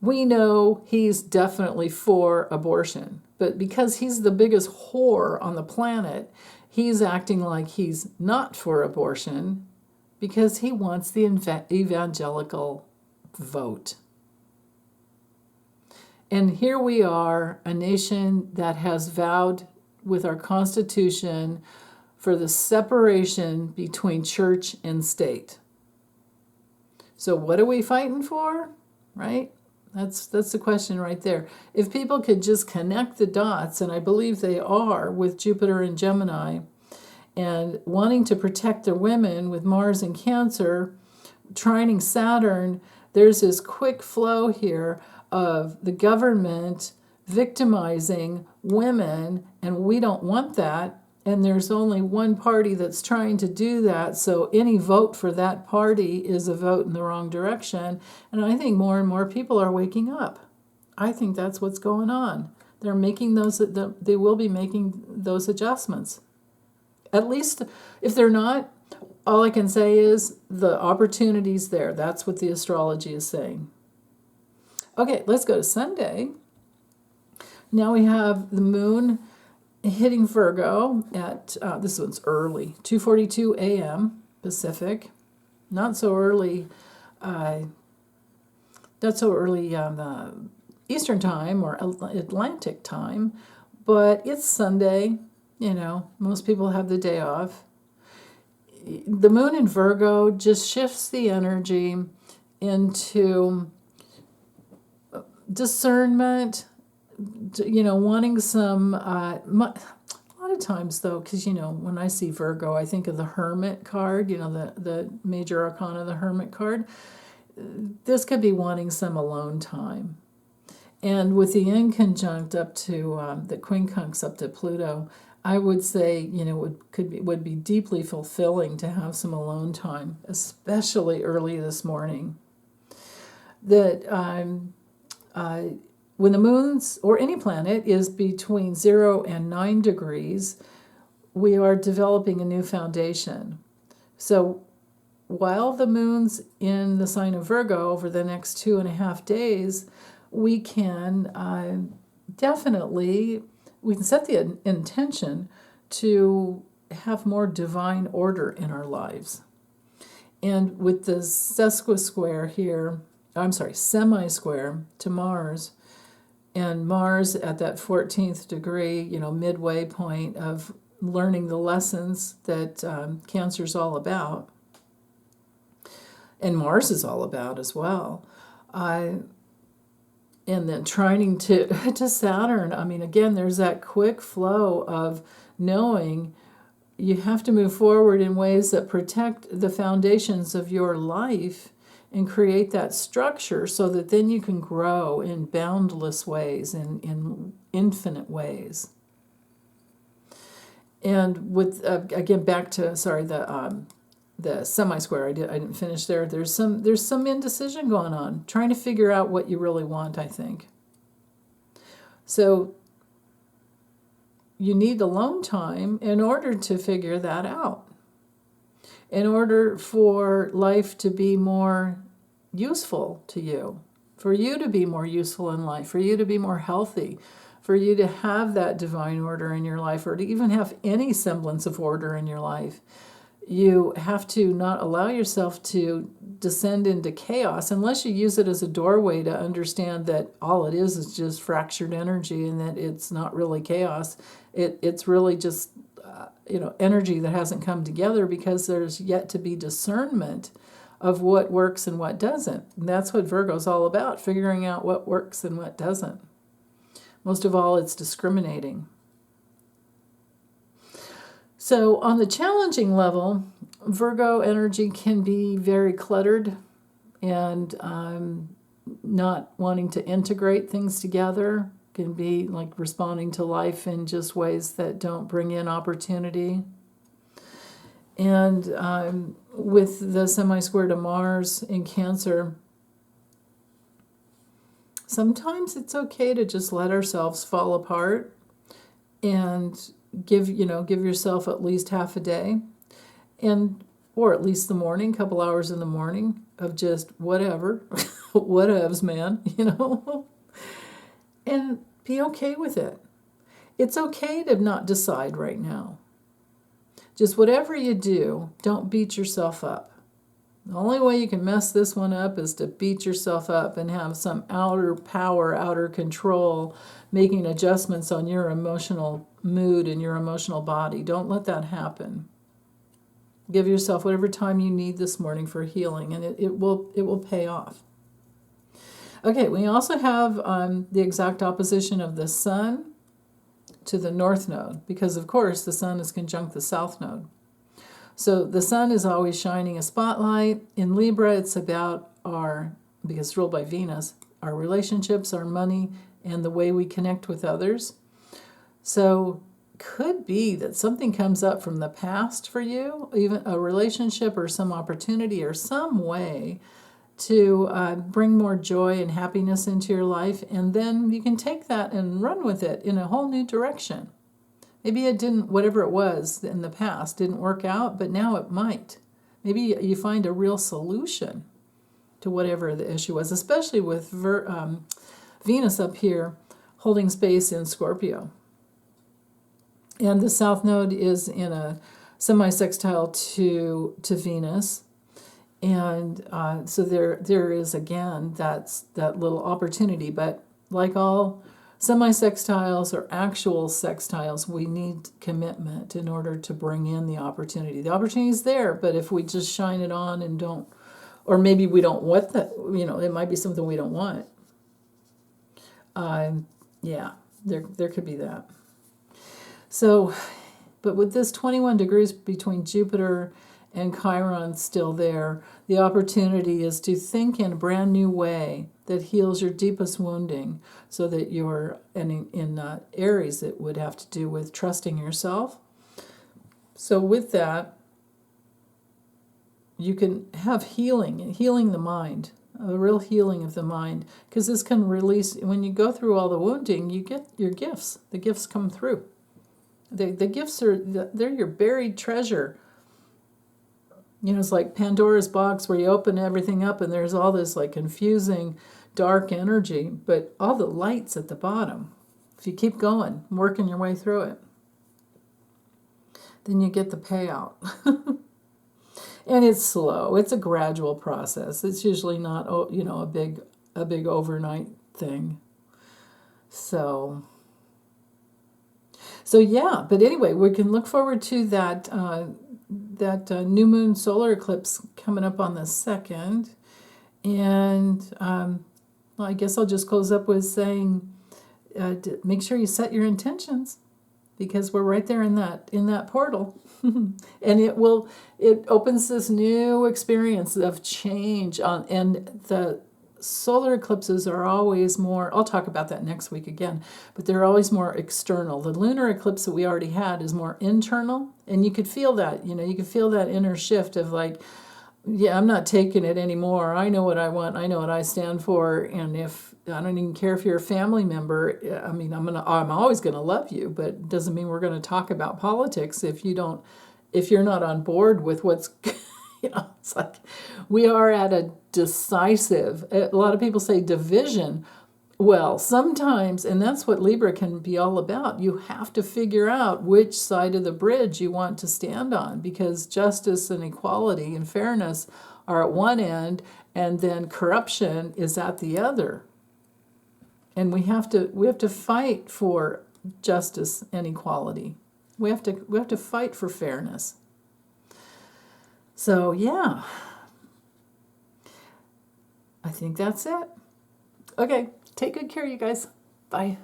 we know he's definitely for abortion. But because he's the biggest whore on the planet, he's acting like he's not for abortion because he wants the evangelical vote. And here we are, a nation that has vowed with our Constitution for the separation between church and state. So what are we fighting for, right? That's the question right there. If people could just connect the dots, and I believe they are with Jupiter and Gemini, and wanting to protect their women with Mars and Cancer, trining Saturn, there's this quick flow here of the government victimizing women, and we don't want that. And there's only one party that's trying to do that, so any vote for that party is a vote in the wrong direction. And I think more and more people are waking up. I think that's what's going on. They're making they will be making those adjustments. At least if they're not, all I can say is the opportunity's there. That's what the astrology is saying. Okay, let's go to Sunday. Now we have the moon hitting Virgo at, this one's early, 2:42 a.m. Pacific. Not so early Eastern time or Atlantic time, but it's Sunday. Most people have the day off. The moon in Virgo just shifts the energy into discernment, wanting some, a lot of times though, because, when I see Virgo, I think of the Hermit card, the major arcana, the Hermit card. This could be wanting some alone time. And with the inconjunct up to, the quincunx up to Pluto, I would say, would be deeply fulfilling to have some alone time, especially early this morning. That when the moon's, or any planet, is between 0 and 9 degrees, we are developing a new foundation. So while the moon's in the sign of Virgo over the next 2.5 days, we can we can set the intention to have more divine order in our lives. And with the semi-square to Mars, and Mars at that 14th degree, midway point of learning the lessons that Cancer's all about, and Mars is all about as well. And then trining to Saturn. Again, there's that quick flow of knowing you have to move forward in ways that protect the foundations of your life and create that structure so that then you can grow in boundless ways, in infinite ways. And with, again, back to, the semi-square, I didn't finish there. There's some indecision going on, trying to figure out what you really want, I think. So you need alone time in order to figure that out. In order for life to be more useful to you, for you to be more useful in life, for you to be more healthy, for you to have that divine order in your life, or to even have any semblance of order in your life. You have to not allow yourself to descend into chaos unless you use it as a doorway to understand that all it is just fractured energy and that it's not really chaos. It's really just energy that hasn't come together because there's yet to be discernment of what works and what doesn't. And that's what Virgo's all about, figuring out what works and what doesn't. Most of all, it's discriminating. So on the challenging level, Virgo energy can be very cluttered and not wanting to integrate things together. Can be like responding to life in just ways that don't bring in opportunity. And with the semi-square to Mars in Cancer, sometimes it's okay to just let ourselves fall apart and give yourself at least half a day, and or at least the morning, couple hours in the morning of just whatever, whatevs, man, and be okay with it. It's okay to not decide right now. Just whatever you do, don't beat yourself up. The only way you can mess this one up is to beat yourself up and have some outer power, outer control, making adjustments on your emotional mood and your emotional body. Don't let that happen. Give yourself whatever time you need this morning for healing, and it will pay off. Okay, we also have the exact opposition of the Sun to the North Node, because of course the Sun is conjunct the South Node. So the Sun is always shining a spotlight. In Libra, it's about because it's ruled by Venus, our relationships, our money, and the way we connect with others. So could be that something comes up from the past for you, even a relationship or some opportunity or some way to bring more joy and happiness into your life, and then you can take that and run with it in a whole new direction. Maybe it didn't, whatever it was in the past, didn't work out, but now it might. Maybe you find a real solution to whatever the issue was, especially with Venus up here holding space in Scorpio. And the South Node is in a semi-sextile to Venus. And so there is, again, that little opportunity. But like all semi-sextiles or actual sextiles, we need commitment in order to bring in the opportunity. The opportunity is there, but if we just shine it on and don't, or maybe we don't want that, it might be something we don't want. Yeah, there could be that. So, but with this 21 degrees between Jupiter and Chiron still there, the opportunity is to think in a brand new way that heals your deepest wounding, so that you're, and in Aries, it would have to do with trusting yourself. So with that, you can have healing the mind, a real healing of the mind, because this can release, when you go through all the wounding, you get your gifts. The gifts come through. The gifts they're your buried treasure. It's like Pandora's box, where you open everything up and there's all this like confusing dark energy, but all the light's at the bottom. If you keep going, working your way through it, then you get the payout. And it's slow. It's a gradual process. It's usually not, a big overnight thing. So yeah, but anyway, we can look forward to that new moon solar eclipse coming up on the 2nd. And I guess I'll just close up with saying, make sure you set your intentions, because we're right there in that portal. And it opens this new experience of change and the solar eclipses are always more, I'll talk about that next week again, but they're always more external. The lunar eclipse that we already had is more internal, and you could feel that, you could feel that inner shift of like, yeah, I'm not taking it anymore. I know what I want. I know what I stand for. And if I don't even care if you're a family member, I mean, I'm always gonna love you, but it doesn't mean we're gonna talk about politics if you're not on board with what's it's like we are at a decisive, a lot of people say division. Well, sometimes, and that's what Libra can be all about, you have to figure out which side of the bridge you want to stand on, because justice and equality and fairness are at one end, and then corruption is at the other. And we have to fight for justice and equality. We have to fight for fairness. So yeah, I think that's it. Okay, take good care, you guys. Bye.